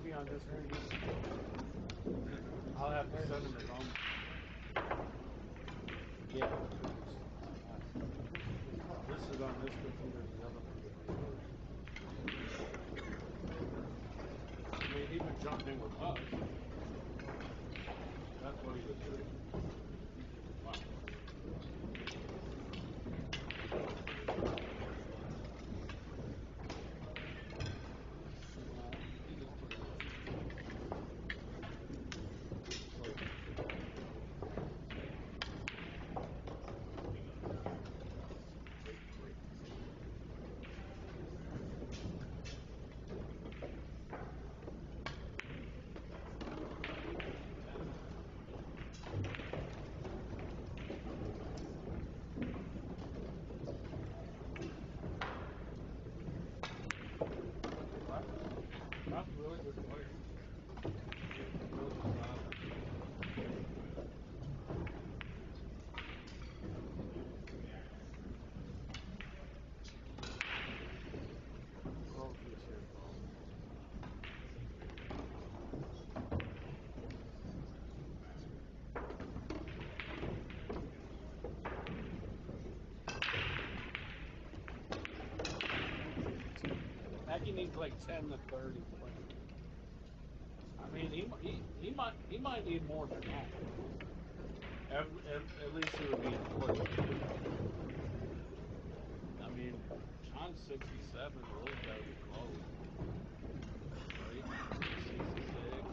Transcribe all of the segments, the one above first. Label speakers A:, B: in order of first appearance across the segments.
A: be on this ring. I'll have to send him home. Yeah. This is on this computer, the other one. I mean, he was jumping in with us. That's what he was doing. Wow. That's a really good player. He needs like 10 to 30 players. I mean, he might need more than that. At least it would be important. I mean, John's 67. Really got to be close, right? 66 or.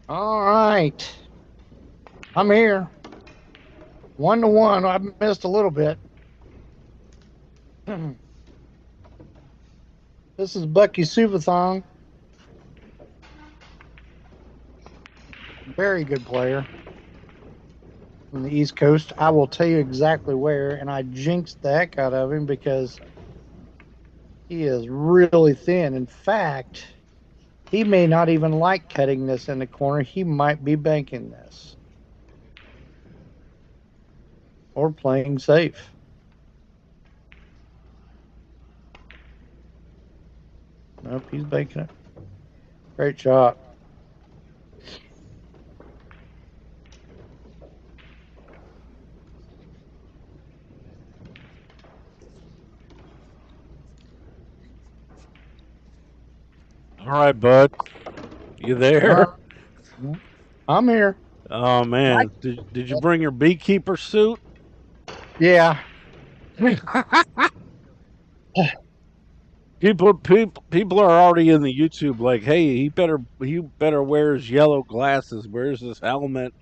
B: All right. I'm here. 1-1. I missed a little bit. This is Bucky Souvanthong. Very good player from the East Coast. I will tell you exactly where, and I jinxed the heck out of him because he is really thin. In fact, he may not even like cutting this in the corner. He might be banking this or playing safe. Nope, he's banking it. Great shot.
C: All right, bud. You
B: All
C: there?
B: right. I'm here.
C: Oh
B: Mike.
C: man, did you bring your beekeeper suit?
B: Yeah.
C: People are already in the YouTube like, hey, he better wear his yellow glasses, wears his helmet.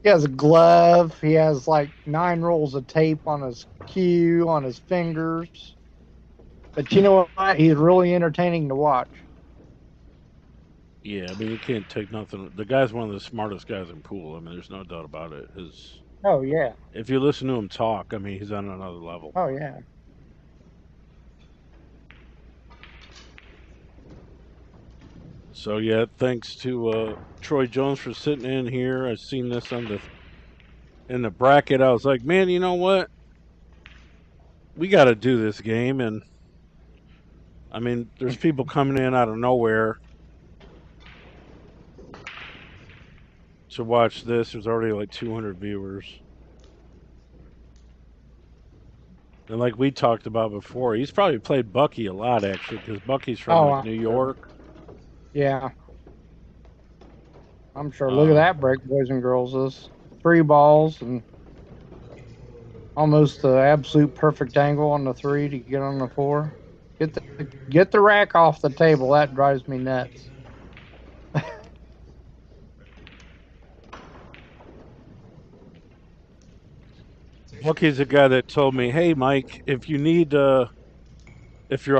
B: He has a glove. He has like 9 rolls of tape on his cue, on his fingers. But you know what? He's really entertaining to watch.
C: Yeah, I mean you can't take nothing. The guy's one of the smartest guys in pool. I mean, there's no doubt about it. His
B: Oh yeah.
C: If you listen to him talk, I mean, he's on another level.
B: Oh yeah.
C: So yeah, thanks to Troy Jones for sitting in here. I seen this in the bracket. I was like, man, you know what? We got to do this game, and I mean, there's people coming in out of nowhere to watch this. There's already like 200 viewers. And like we talked about before, he's probably played Bucky a lot actually, because Bucky's from
B: Oh,
C: like
B: I'm
C: New
B: sure.
C: York.
B: Yeah, I'm sure. Look at
C: Uh,
B: that break, boys and girls. This 3 balls and almost the absolute perfect angle on the 3 to get on the 4. Get the rack off the table. That drives me nuts.
C: Bucky's the guy that told me, "Hey, Mike, if you're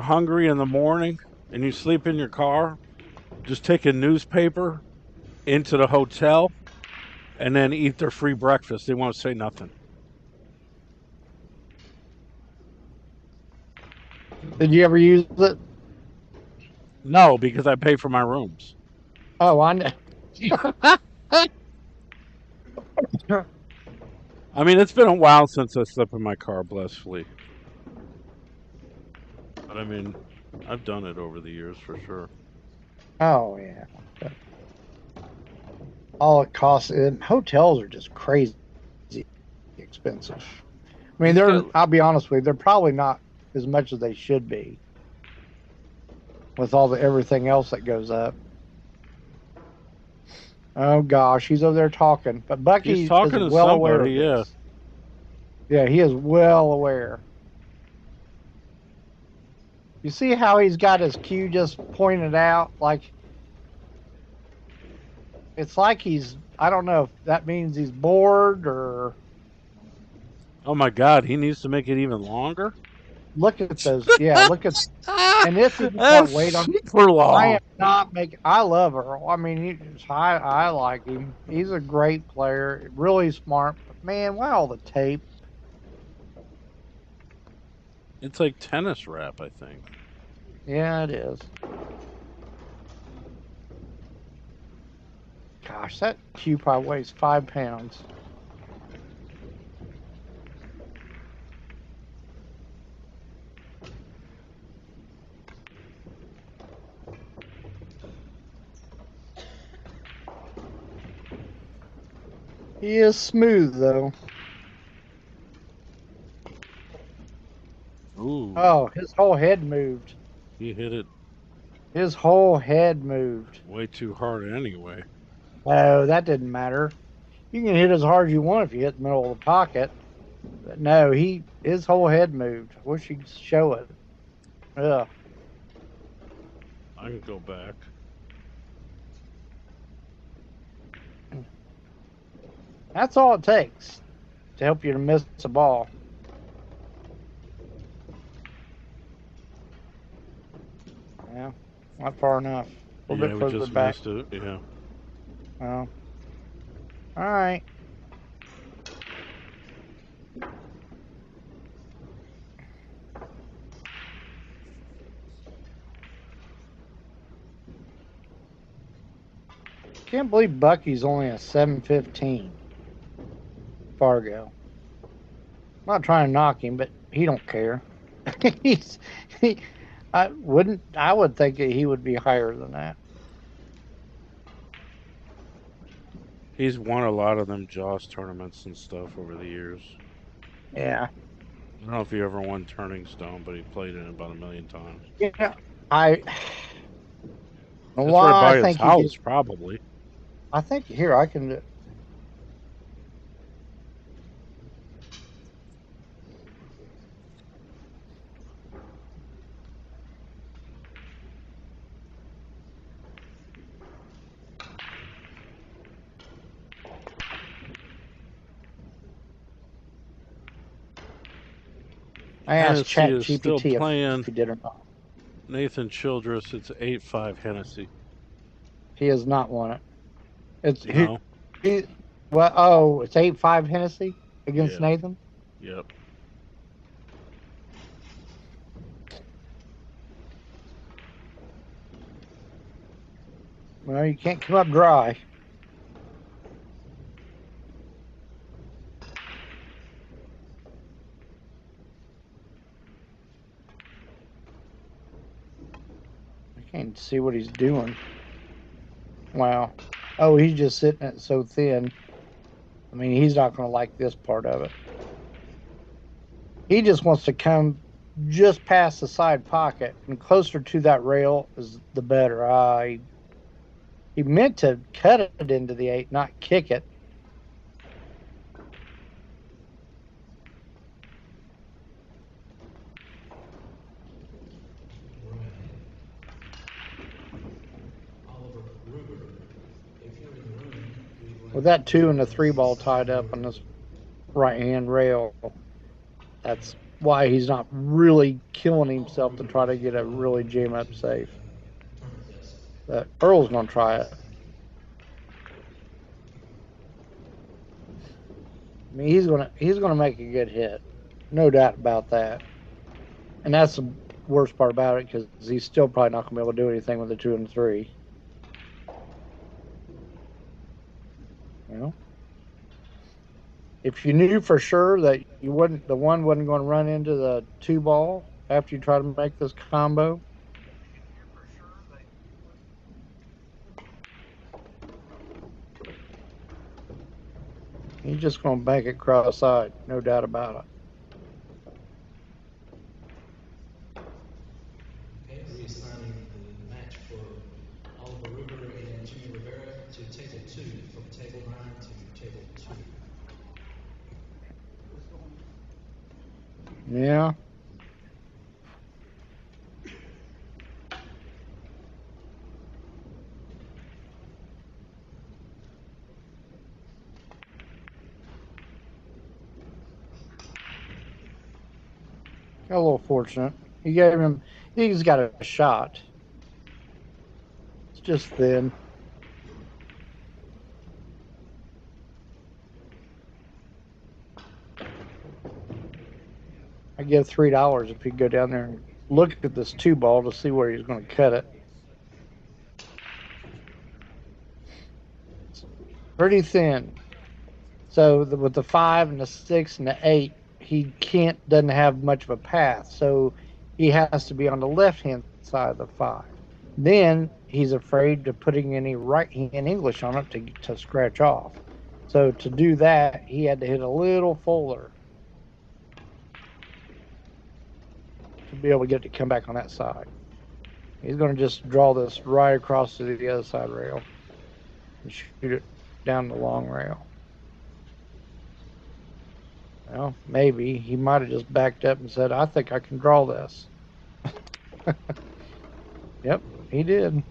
C: hungry in the morning and you sleep in your car, just take a newspaper into the hotel and then eat their free breakfast. They won't say nothing."
B: Did you ever use it?
C: No, because I pay for my rooms.
B: Oh, I know.
C: I mean, it's been a while since I slept in my car, blissfully. But I mean, I've done it over the years for sure.
B: Oh yeah. All it costs. And hotels are just crazy expensive. I mean,
C: He's
B: they're.
C: got
B: I'll be honest with you. They're probably not as much as they should be with all the everything else that goes up. Oh gosh, he's over there talking, but
C: he's
B: Bucky is
C: talking to
B: well aware
C: somebody,
B: of
C: yeah.
B: this. Yeah, he is well aware. You see how he's got his cue just pointed out? Like it's like he's. I don't know if that means he's bored or
C: Oh my god, he needs to make it even longer?
B: look at those. Yeah, look at. And this is the part.
C: That's
B: Wait on.
C: super
B: I am
C: long.
B: not making. I love Earl. I mean, I like him. He's a great player, really smart. But man, why all the tape?
C: It's like tennis rap, I think.
B: Yeah, it is. Gosh, that cue pie weighs 5 pounds. He is smooth though.
C: Ooh,
B: Oh, his whole head moved.
C: he hit it
B: His whole head moved.
C: way too hard anyway.
B: Oh, that didn't matter. You can hit as hard as you want if you hit the middle of the pocket. But no, his whole head moved. Wish he'd show it. Ugh.
C: I can go back.
B: That's all it takes to help you to miss a ball. Yeah, not far enough. A little bit
C: we
B: further
C: just
B: back.
C: missed it. Yeah.
B: Well, all right. Can't believe Bucky's only a 715. Fargo. I'm not trying to knock him, but he don't care. He's he. I would think that he would be higher than that.
C: He's won a lot of them Joss tournaments and stuff over the years.
B: Yeah.
C: I don't know if he ever won Turning Stone, but he played in it about 1,000,000 times.
B: Yeah. I.
C: It's right
B: Why I
C: by his
B: think he did.
C: house, probably.
B: I think here I can. I asked
C: Hennessy is still
B: ChatGPT
C: playing
B: if he did or not.
C: Nathan Childress. It's 8-5 Hennessy.
B: He has not won it. It's
C: No.
B: well, oh, it's 8-5 Hennessy against
C: Yeah.
B: Nathan.
C: Yep.
B: Well, you can't come up dry. I can't see what he's doing. Wow. Oh, he's just sitting it so thin. I mean, he's not going to like this part of it. He just wants to come just past the side pocket, and closer to that rail is the better. He meant to cut it into the 8, not kick it. With that 2 and the 3 ball tied up on this right hand rail, that's why he's not really killing himself to try to get a really jam up safe. But Earl's going to try it. I mean, he's gonna make a good hit, no doubt about that. And that's the worst part about it, because he's still probably not gonna be able to do anything with the 2 and 3. You know, if you knew for sure that the one wasn't going to run into the 2 ball after you try to make this combo. He's just going to bank it cross-side, no doubt about it.
D: Okay, reassigning the match for Oliver Ruber and Jimmy Rivera to table 2, from table 9 to table 2.
B: Yeah. Got a little fortunate. He's got a shot. It's just thin. I give $3 if he'd go down there and look at this 2 ball to see where he's going to cut it. It's pretty thin. So with the 5 and the 6 and the 8, he doesn't have much of a path. So he has to be on the left-hand side of the 5. Then he's afraid of putting any right-hand English on it to scratch off. So to do that, he had to hit a little fuller to be able to get it to come back on that side. He's going to just draw this right across to the other side rail and shoot it down the long rail. Well, maybe he might have just backed up and said, I think I can draw this. Yep, he did.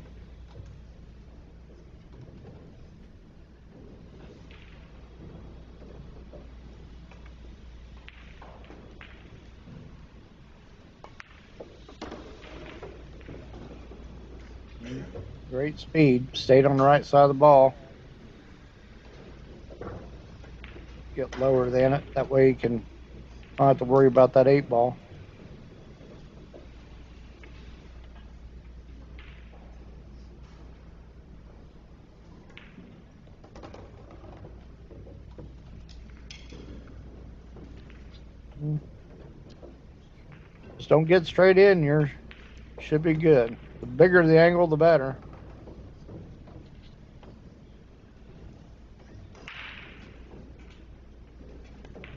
B: Great speed. Stayed on the right side of the ball. Get lower than it. That way you can not have to worry about that 8-ball. Just don't get straight in. You should be good. The bigger the angle, the better.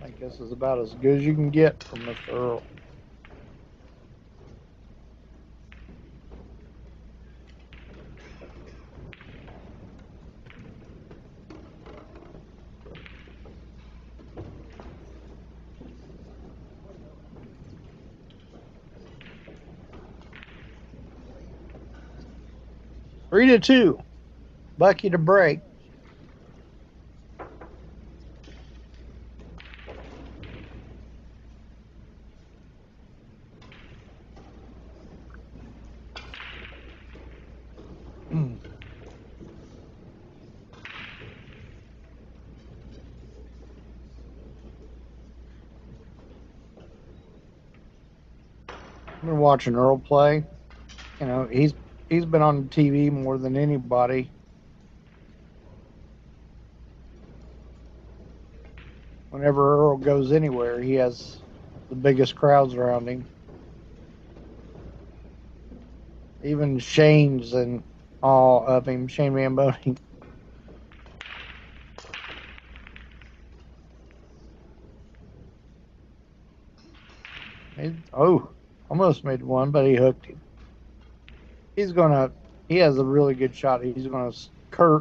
B: I think this is about as good as you can get from Mr. Earl. Three to two. Bucky to break. I've been watching Earl play. You know, he's been on TV more than anybody. Whenever Earl goes anywhere, he has the biggest crowds around him. Even Shane's and all of him, Shane Mamboni. Almost made one, but he hooked him. He has a really good shot. He's gonna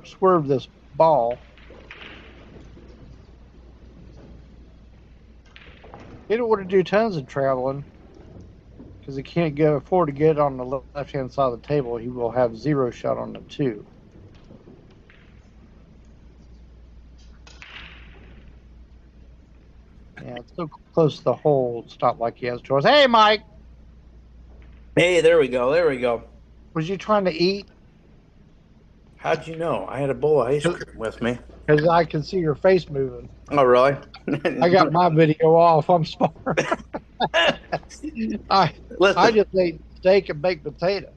B: swerve this ball. He don't want to do tons of traveling because he can't afford to get on the left-hand side of the table. He will have 0 shot on the 2. Yeah, it's so close to the hole. It's not like he has choice. Hey, Mike.
E: Hey, there we go. There we go.
B: Was you trying to eat?
E: How'd you know? I had a bowl of ice cream with me.
B: Because I can see your face moving.
E: Oh, really?
B: I got my video off. I'm sorry. I just ate steak and baked potato.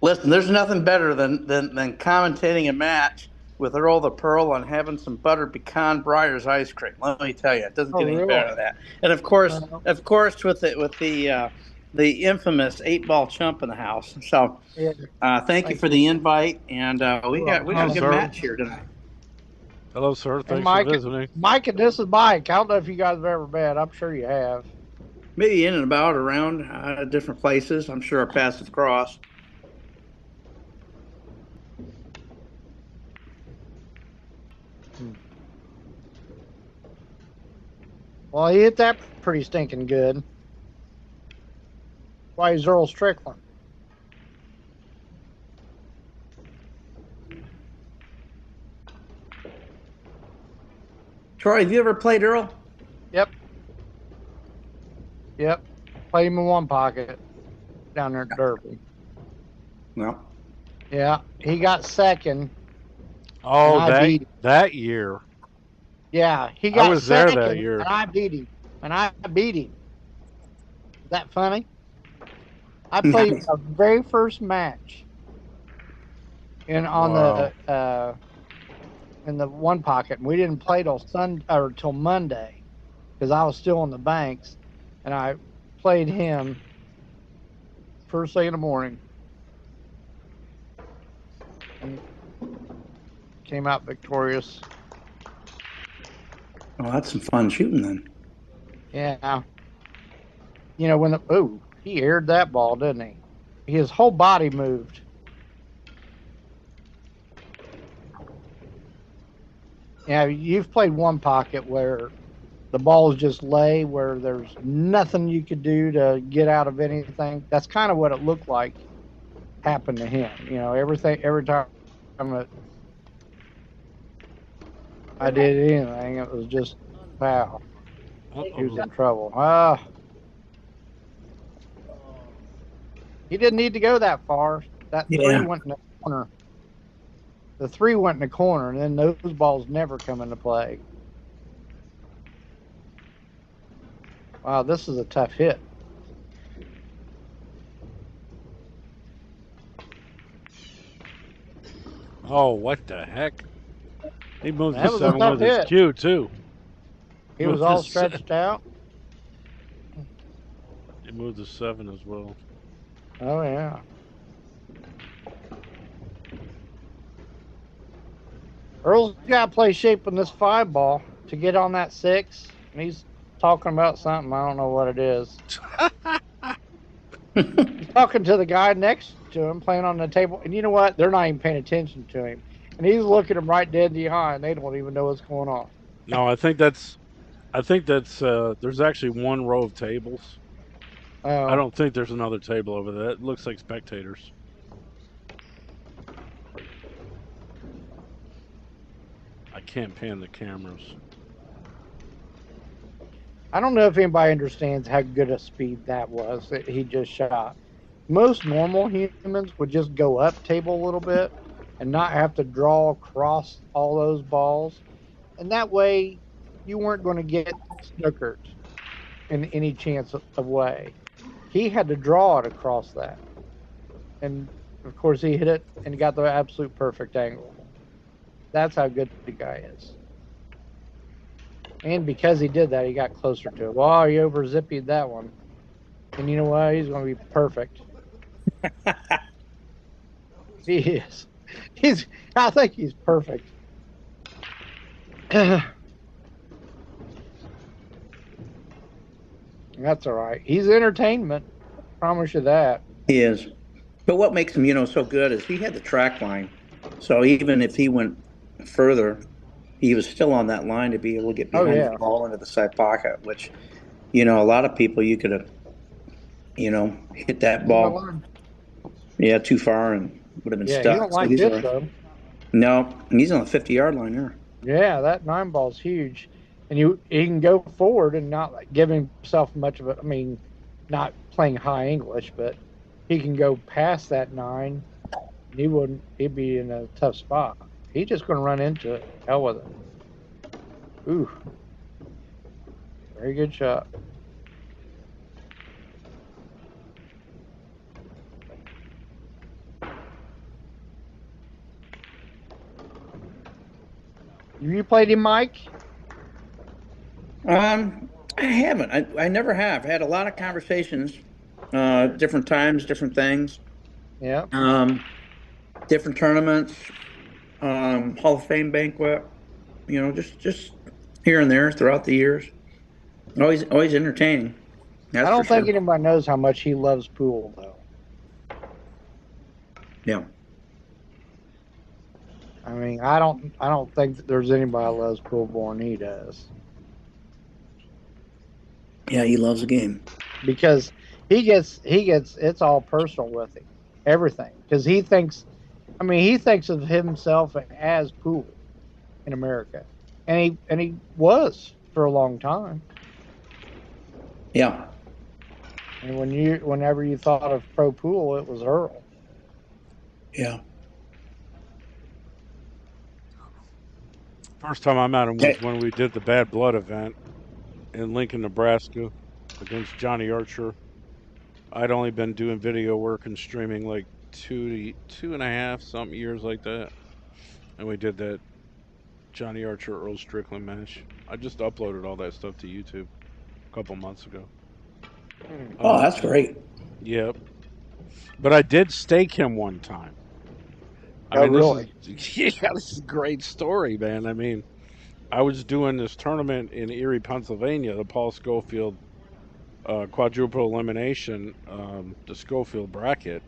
E: Listen, there's nothing better than commentating a match with Earl the Pearl and having some buttered pecan Breyers ice cream. Let me tell you, it doesn't get any better than that. And of course, with the infamous 8-ball chump in the house. So, thank you for the invite, and we got a good match here tonight.
C: Hello, sir. Thanks
B: Mike,
C: for visiting.
B: Mike, and this is Mike. I don't know if you guys have ever met. I'm sure you have.
E: Maybe in and about around different places. I'm sure our paths have crossed.
B: Well, he hit that pretty stinking good. Why he's Earl Strickland.
E: Troy, have you ever played Earl?
B: Yep. Played him in one pocket down there at Derby.
E: No.
B: Yeah, he got second.
C: Oh, that year.
B: Yeah, he got
C: I was
B: second,
C: there that year.
B: and I beat him. Is that funny? I played the very first match in the one pocket, and we didn't play till Monday because I was still on the banks, and I played him first thing in the morning and came out victorious.
E: Well, that's some fun shooting then.
B: Yeah. You know, he aired that ball, didn't he? His whole body moved. Yeah, you've played one pocket where the balls just lay, where there's nothing you could do to get out of anything. That's kind of what it looked like happened to him. You know, every time I did anything, it was just foul. He was in trouble. He didn't need to go that far. That 3 went in the corner. The 3 went in the corner, and then those balls never come into play. Wow, this is a tough hit.
C: Oh, what the heck? He moved
B: That
C: the
B: was a
C: 7
B: tough
C: with his
B: hit.
C: cue, too.
B: He was all stretched out.
C: He moved the 7 as well.
B: Oh, yeah. Earl's got to play shape in this 5 ball to get on that 6, and he's talking about something. I don't know what it is. He's talking to the guy next to him playing on the table, and you know what? They're not even paying attention to him, and he's looking him right dead in the eye, and they don't even know what's going on.
C: No, I think that's there's actually one row of tables. I don't think there's another table over there. It looks like spectators. I can't pan the cameras.
B: I don't know if anybody understands how good a speed that was that he just shot. Most normal humans would just go up table a little bit and not have to draw across all those balls. And that way you weren't going to get snookered in any chance of way. He had to draw it across that. And of course he hit it and got the absolute perfect angle. That's how good the guy is. And because he did that, he got closer to it. Well, he over zippied that one. And you know what? He's going to be perfect. He is. I think he's perfect. That's all right. He's entertainment. Promise you that.
E: He is. But what makes him, so good is he had the track line. So even if he went further, he was still on that line to be able to get behind the ball into the side pocket, which, a lot of people you could have, hit that ball. Yeah, too far and would have been stuck.
B: He don't like this, though.
E: No, and he's on the 50-yard line there.
B: Yeah, that 9 ball's huge. And he can go forward and not give himself much of not playing high English, but he can go past that 9. He'd be in a tough spot. He's just going to run into it. Hell with it. Ooh. Very good shot. Have you played him, Mike?
E: I haven't. I never have. Had a lot of conversations, different times, different things.
B: Yeah.
E: Different tournaments, Hall of Fame banquet. Just here and there throughout the years. Always entertaining.
B: I don't think anybody knows how much he loves pool, though.
E: Yeah.
B: I don't think that there's anybody that loves pool more than he does.
E: Yeah, he loves the game.
B: Because he gets it's all personal with him. Everything. Because he thinks of himself as pool in America. And he was for a long time.
E: Yeah.
B: And whenever you thought of pro pool, it was Earl.
E: Yeah.
C: First time I met him was when we did the Bad Blood event in Lincoln, Nebraska against Johnny Archer. I'd only been doing video work and streaming like 2.5 something years like that. And we did that Johnny Archer Earl Strickland match. I just uploaded all that stuff to YouTube a couple months ago.
E: Oh, that's great.
C: Yep. But I did stake him one time.
B: Really?
C: This is a great story, man. I was doing this tournament in Erie, Pennsylvania, the Paul Schofield quadruple elimination, the Schofield bracket,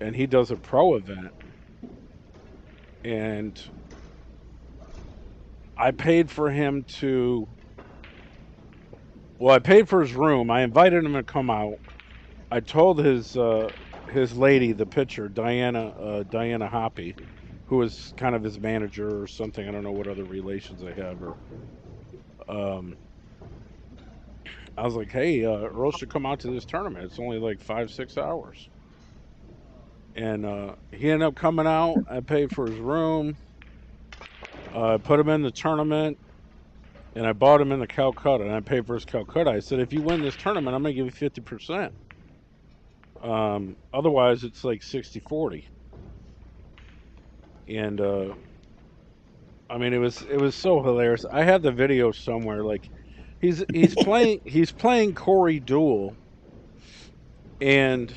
C: and he does a pro event, and I paid for him to. Well, I paid for his room. I invited him to come out. I told his lady, the pitcher, Diana Hoppy, who was kind of his manager or something. I don't know what other relations they have. I was like, hey, Earl should come out to this tournament. It's only like 5-6 hours. And he ended up coming out. I paid for his room. I put him in the tournament, and I bought him in the Calcutta, and I paid for his Calcutta. I said, if you win this tournament, I'm going to give you 50%. Otherwise, it's like 60-40. And I mean, it was so hilarious. I have the video somewhere. Like, he's playing Corey Duel, and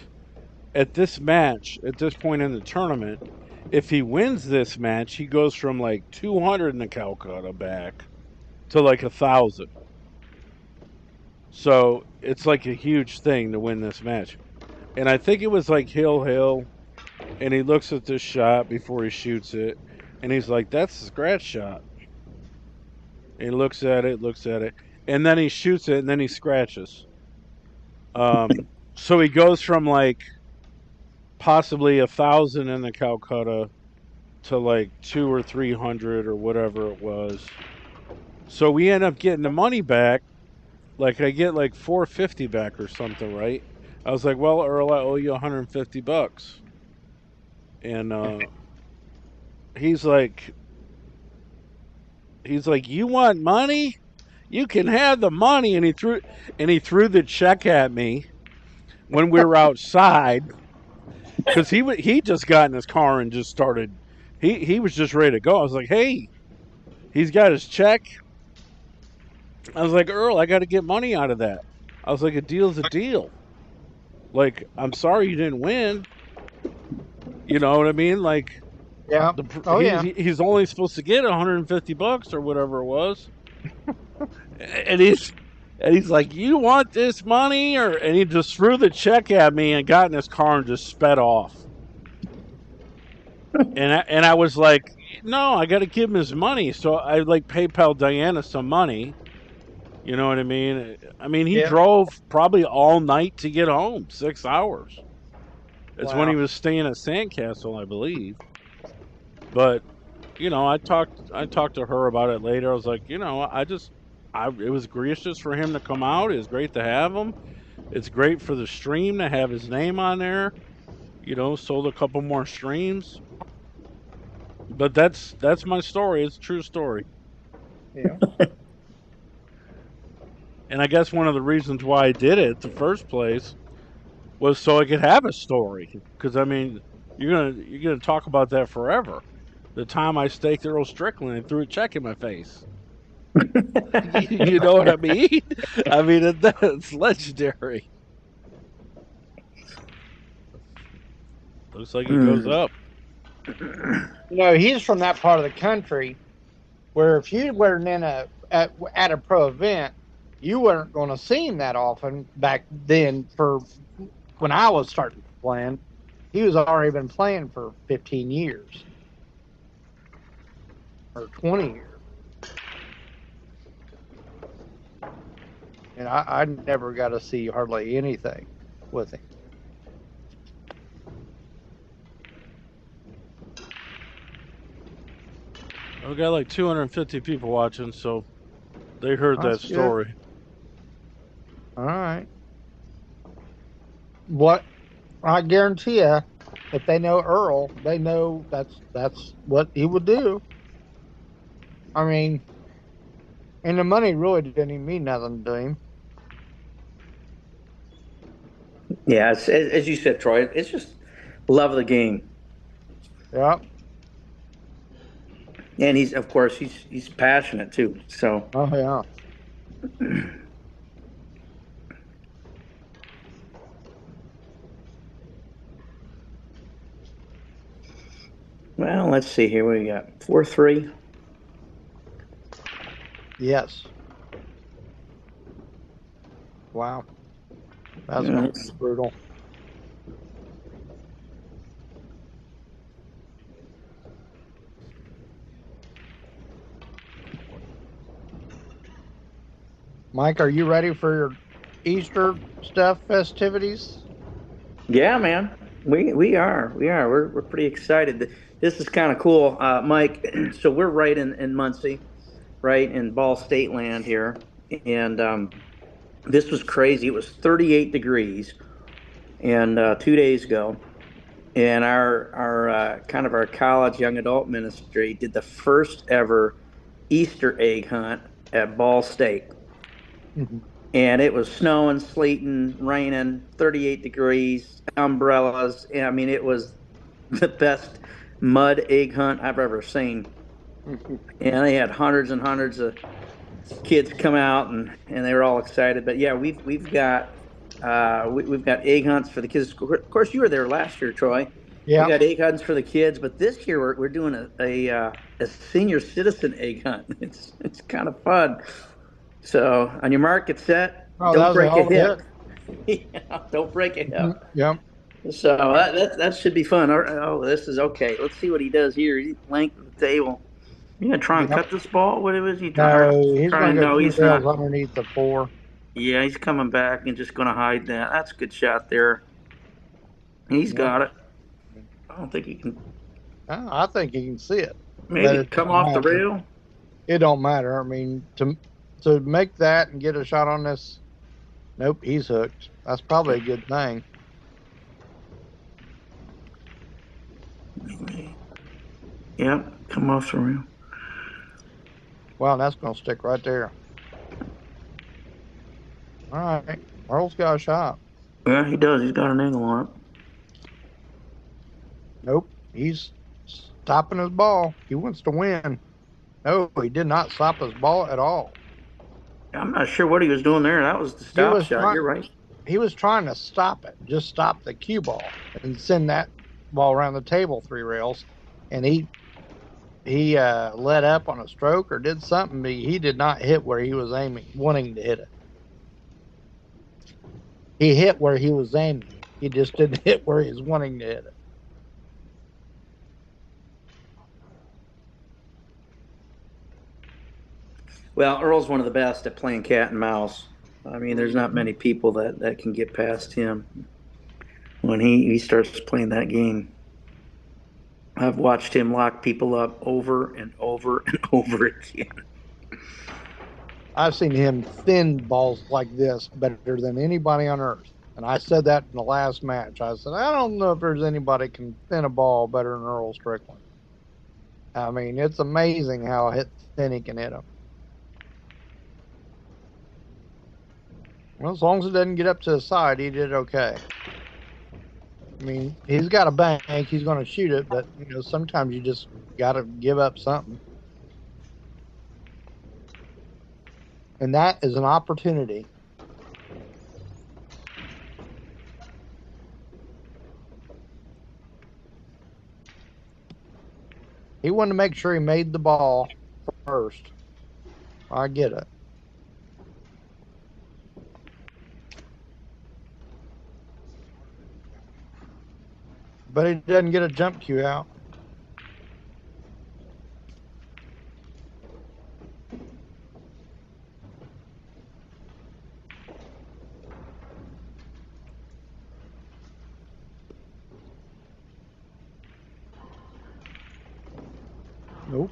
C: at this point in the tournament, if he wins this match, he goes from like 200 in the Calcutta back to like 1,000. So it's like a huge thing to win this match. And I think it was like Hill, and he looks at this shot before he shoots it, and he's like, "That's a scratch shot." And he looks at it, and then he shoots it, and then he scratches. So he goes from like possibly 1,000 in the Calcutta to like 200 or 300 or whatever it was. So we end up getting the money back. Like, I get like 450 back or something, right? I was like, well, Earl, I owe you $150. And he's like, you want money? You can have the money. And he threw the check at me when we were outside, because he just got in his car and just started. He was just ready to go. I was like, hey, he's got his check. I was like, Earl, I got to get money out of that. I was like, a deal's a deal. Like, I'm sorry you didn't win. You know what I mean? Like,
B: yeah.
C: He's only supposed to get $150 or whatever it was. and he's like, you want this money? And he just threw the check at me and got in his car and just sped off. and I was like, no, I got to give him his money. So I like PayPal Diana some money. You know what I mean? I mean, he drove probably all night to get home, 6 hours. It's when he was staying at Sandcastle, I believe. But, you know, I talked to her about it later. I was like, you know, it was gracious for him to come out. It was great to have him. It's great for the stream to have his name on there. You know, sold a couple more streams. But that's my story. It's a true story.
B: Yeah.
C: And I guess one of the reasons why I did it in the first place was so I could have a story. Because, I mean, you're gonna talk about that forever. The time I staked Earl Strickland and threw a check in my face. You know what I mean? I mean, that's legendary. Looks like he goes up.
B: You know, he's from that part of the country where if you weren't at a pro event, you weren't going to see him that often back then. For when I was starting playing, he was already been playing for 15 years or 20 years. And I never got to see hardly anything with him.
C: We got like 250 people watching, so they heard that story.
B: Good. All right. What I guarantee you, if they know Earl, they know that's what he would do. I mean, and the money really didn't even mean nothing to him.
E: Yeah, as you said, Troy, it's just love of the game.
B: Yeah.
E: And he's passionate too. So.
B: Oh yeah.
E: Well, let's see here. What we got? 4-3.
B: Yes. Wow. That's brutal. Mike, are you ready for your Easter stuff festivities?
E: Yeah, man. We are. We're pretty excited. This is kind of cool, Mike. So we're right in Muncie, right in Ball State land here, and this was crazy. It was 38 degrees, and 2 days ago, and our kind of our college young adult ministry did the first ever Easter egg hunt at Ball State. And it was snowing, sleeting, raining, 38 degrees, umbrellas. I mean, it was the best mud egg hunt I've ever seen. And they had hundreds and hundreds of kids come out, and they were all excited. But yeah, we've got we've got egg hunts for the kids. Of course, you were there last year, Troy. We
B: Yeah.
E: got egg hunts for the kids, but this year we're doing a senior citizen egg hunt. It's kind of fun. So on your mark, get set.
B: Oh, that
E: Don't
B: was a
E: break a
B: hell of a
E: hip.
B: hit.
E: Yeah, don't break a hip.
B: Yep.
E: So that should be fun. Oh, this is okay. Let's see what he does here. He length of the table. You gonna try and
B: Yep.
E: cut this ball? What was he
B: No, he's
E: trying?
B: going to go
E: No,
B: 2
E: he's
B: rails
E: not.
B: underneath the 4.
E: Yeah, he's coming back and just gonna hide that. That's a good shot there. He's got it. I don't think he can.
B: I think he can see it.
E: Maybe come off the rail.
B: It don't matter. I mean, to make that and get a shot on this, nope, he's hooked. That's probably a good thing.
E: Yep, come off the rail.
B: Well, that's going to stick right there. All right, Earl's got a shot.
E: Yeah, he does. He's got an angle on it.
B: Nope, he's stopping his ball. He wants to win. No, he did not stop his ball at all.
E: I'm not sure what he was doing there. That was the stop shot. You're right.
B: He was trying to stop it, just stop the cue ball and send that ball around the table 3 rails. And he let up on a stroke or did something, but he did not hit where he was wanting to hit it. He hit where he was aiming. He just didn't hit where he was wanting to hit it.
E: Well, Earl's one of the best at playing cat and mouse. I mean, there's not many people that can get past him when he starts playing that game. I've watched him lock people up over and over and over again.
B: I've seen him thin balls like this better than anybody on earth. And I said that in the last match. I said, I don't know if there's anybody can thin a ball better than Earl Strickland. I mean, it's amazing how thin he can hit them. Well, as long as it doesn't get up to the side, he did okay. I mean, he's got a bank. He's going to shoot it, but you know, sometimes you just got to give up something. And that is an opportunity. He wanted to make sure he made the ball first. I get it. But he doesn't get a jump cue out. Nope.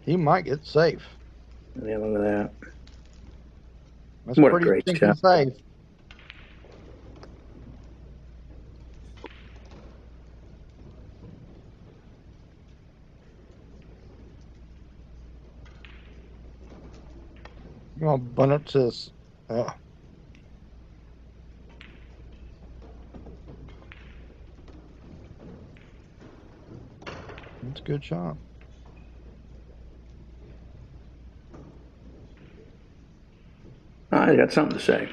B: He might get safe.
E: Yeah, look at that.
B: That's
E: what
B: pretty
E: a great
B: stinking
E: shot.
B: safe. I'm gonna bunt it to this. That's a good shot.
E: I got something to say.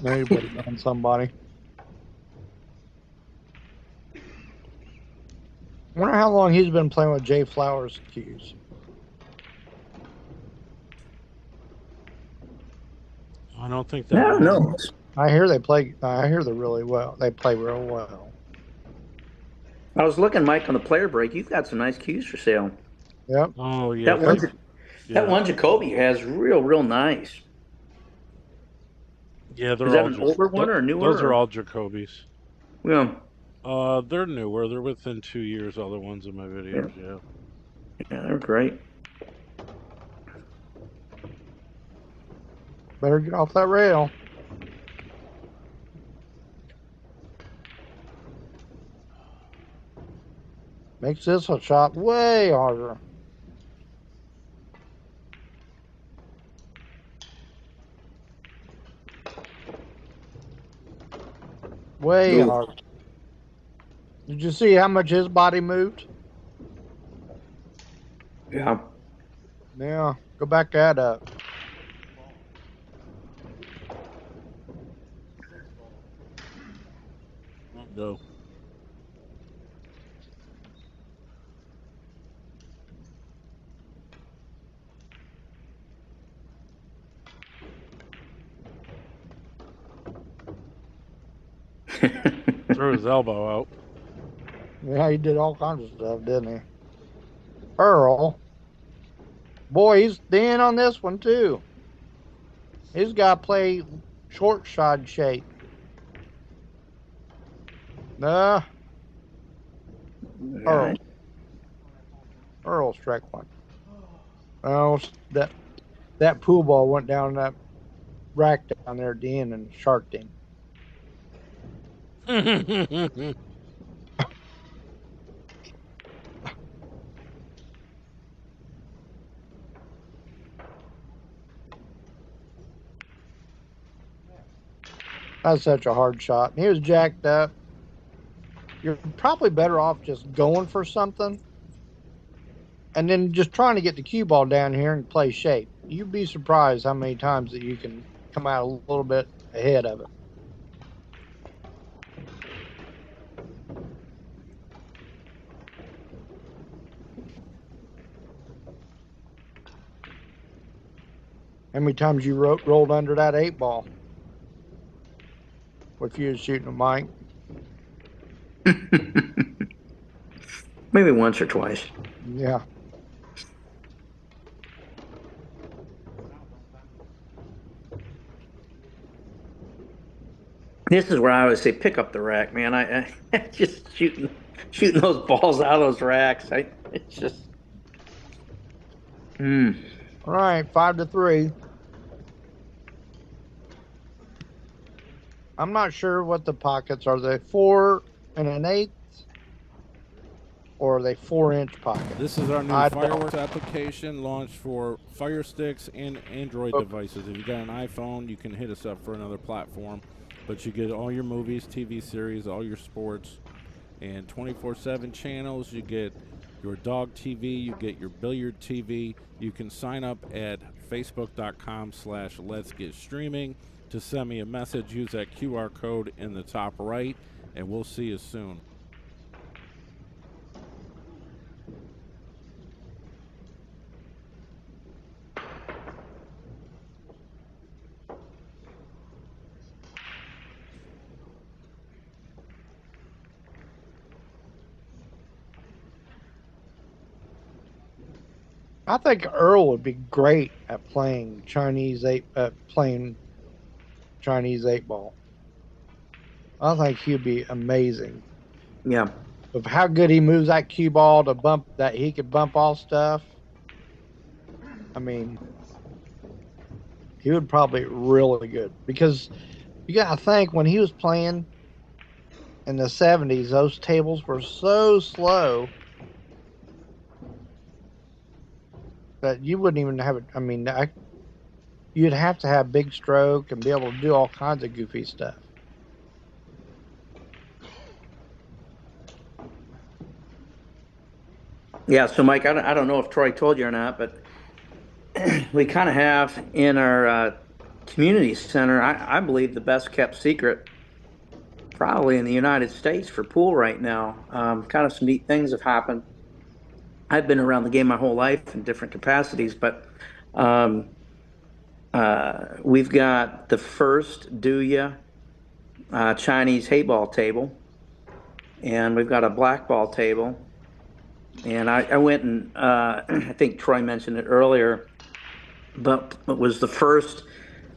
B: Anybody on somebody. I wonder how long he's been playing with Jay Flowers cues.
C: I don't think that.
E: No, no.
B: I hear they play. I hear they're really well. They play real well.
E: I was looking, Mike, on the player break. You've got some nice cues for sale.
B: Yep.
C: Oh yeah.
E: That one Jacoby has real nice.
C: Yeah, they're
E: Is that
C: all
E: an older one or a newer?
C: Those are all Jacobys.
E: Yeah.
C: They're newer. They're within 2 years. All the ones in my videos. Yeah.
E: Yeah, they're great.
B: Better get off that rail. Makes this a shot way harder. Way harder. Did you see how much his body moved?
E: Yeah.
B: Yeah. Go back that up.
C: Go. Threw his elbow out.
B: Yeah, he did all kinds of stuff, didn't he? Earl. Boy, he's thin on this one, too. He's got to play short shot shape. Nah. Earl. Earl Strickland. Oh, that pool ball went down that rack down there at the end and sharked him. That's such a hard shot. He was jacked up. You're probably better off just going for something and then just trying to get the cue ball down here and play shape. You'd be surprised how many times that you can come out a little bit ahead of it. How many times you rolled under that 8 ball? If you was shooting a Mike?
E: Maybe once or twice.
B: Yeah.
E: This is where I always say, pick up the rack, man. I just shooting those balls out of those racks. It's just.
B: All right, 5-3. I'm not sure what the pockets are. They 4 1/8, or are they 4-inch pockets?
C: This is our new Fireworks application launched for Fire Sticks and Android devices. If you got an iPhone, you can hit us up for another platform. But you get all your movies, TV series, all your sports, and 24/7 channels. You get your dog TV, you get your billiard TV. You can sign up at facebook.com/letsgetstreaming to send me a message. Use that QR code in the top right, and we'll see you soon.
B: I think Earl would be great at playing Chinese 8 ball. I think he'd be amazing.
E: Yeah.
B: Of how good he moves that cue ball to bump that he could bump all stuff. I mean, he would probably really good because you got to think when he was playing in the 70s, those tables were so slow that you wouldn't even have it. I mean, you'd have to have big stroke and be able to do all kinds of goofy stuff.
E: Yeah, so Mike, I don't know if Troy told you or not, but we kind of have in our community center, I believe, the best kept secret probably in the United States for pool right now. Kind of some neat things have happened. I've been around the game my whole life in different capacities, but we've got the first Duya Chinese hayball table, and we've got a black ball table. And I went and I think Troy mentioned it earlier, but it was the first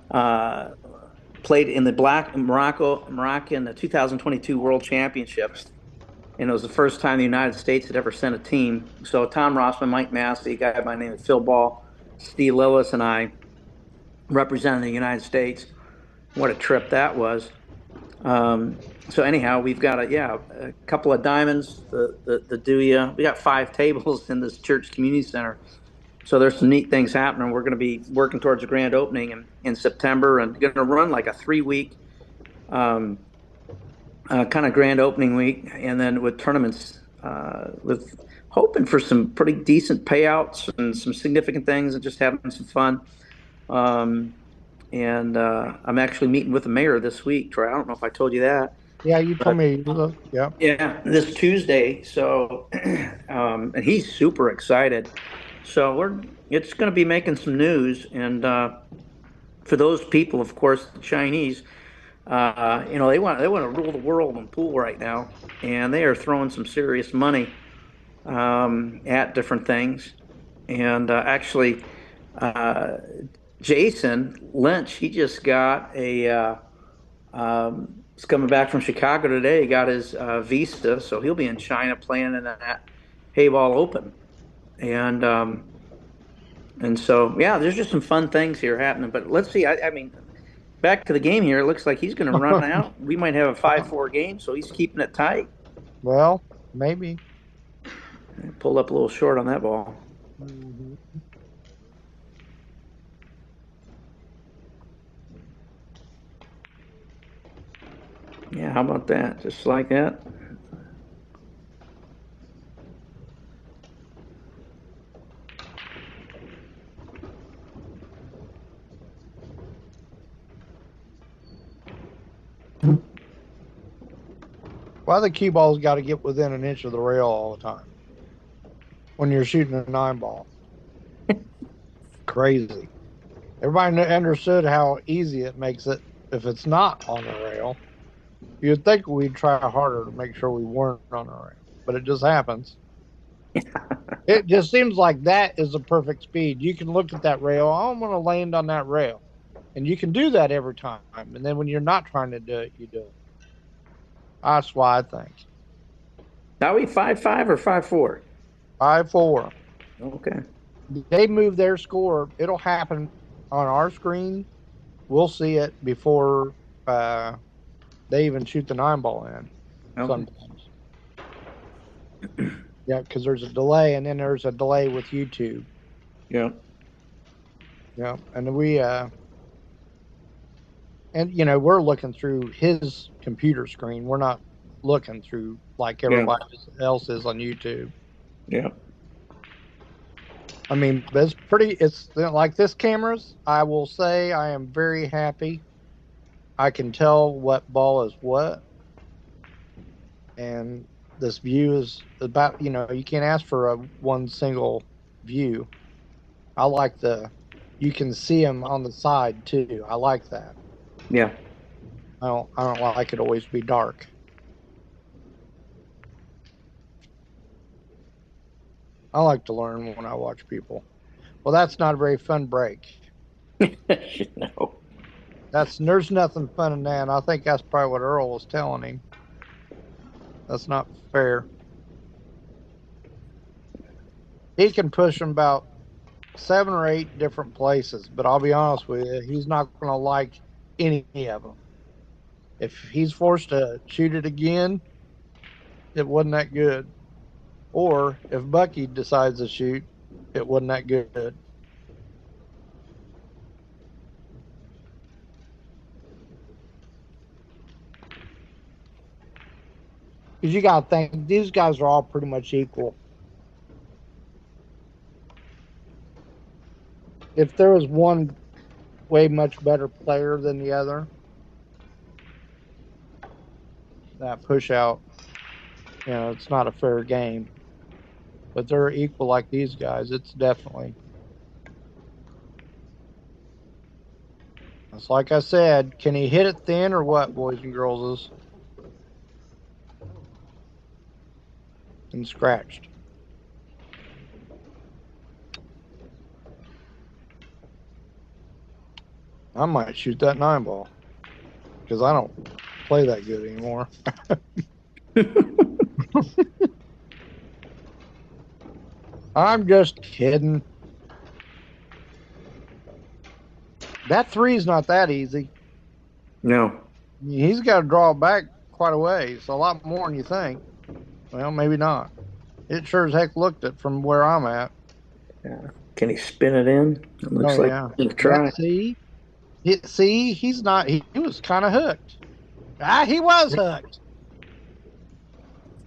E: played in the Moroccan the 2022 World Championships. And it was the first time the United States had ever sent a team. So Tom Rossman, Mike Massey, a guy by the name of Phil Ball, Steve Lillis, and I representing the United States. What a trip that was. So anyhow, we've got a couple of diamonds. The Dewey. We got 5 tables in this church community center. So there's some neat things happening. We're going to be working towards a grand opening in September, and going to run like a 3-week kind of grand opening week, and then with tournaments, with hoping for some pretty decent payouts and some significant things, and just having some fun. And I'm actually meeting with the mayor this week, Troy. I don't know if I told you that.
B: Yeah, you told
E: But
B: me. Yeah.
E: yeah, this Tuesday. So, and he's super excited. So it's going to be making some news. And for those people, of course, the Chinese, they want to rule the world in pool right now, and they are throwing some serious money at different things. And actually, Jason Lynch, he just got he's coming back from Chicago today. He got his visa, so he'll be in China playing in that Hayball Open. And so, yeah, there's just some fun things here happening. But let's see. I mean, back to the game here. It looks like he's going to run out. We might have a 5-4 game, so he's keeping it tight.
B: Well, maybe.
E: Pulled up a little short on that ball.
B: Mm-hmm.
E: Yeah, how about that? Just like that.
B: Why the cue ball's got to get within an inch of the rail all the time when you're shooting a 9-ball? Crazy. Everybody understood how easy it makes it if it's not on the rail. You'd think we'd try harder to make sure we weren't on the rail, but it just happens. It just seems like that is the perfect speed. You can look at that rail. Oh, I'm going to land on that rail. And you can do that every time. And then when you're not trying to do it, you do it. That's why I think.
E: Are we 5-5 or 5-4?
B: 5-4.
E: Okay.
B: They move their score. It'll happen on our screen. We'll see it before they even shoot the 9-ball in.
E: Okay.
B: Sometimes. Yeah, because there's a delay, and then there's a delay with YouTube.
E: Yeah.
B: Yeah, and we're looking through his computer screen. We're not looking through like everybody else is on YouTube.
E: Yeah.
B: I mean, it's like this cameras. I will say I am very happy. I can tell what ball is what. And this view is about, you can't ask for one single view. I like you can see them on the side too. I like that.
E: Yeah.
B: I don't like it always be dark. I like to learn when I watch people. Well, that's not a very fun break.
E: No.
B: There's nothing fun in that. And I think that's probably what Earl was telling him. That's not fair. He can push them about 7 or 8 different places, but I'll be honest with you, he's not going to like any of them. If he's forced to shoot it again, it wasn't that good. Or if Bucky decides to shoot, it wasn't that good. Because you got to think, these guys are all pretty much equal. If there was one way much better player than the other, that push out, it's not a fair game. But they're equal like these guys. It's definitely. It's like I said, can he hit it thin or what, boys and girls? And scratched. I might shoot that 9-ball because I don't play that good anymore. I'm just kidding. That three's not that easy.
E: No.
B: He's got to draw back quite a ways, a lot more than you think. Well, maybe not. It sure as heck looked it from where I'm at.
E: Yeah. Can he spin it in? It looks like he's trying.
B: See, he's not. He was kind of hooked. He was hooked.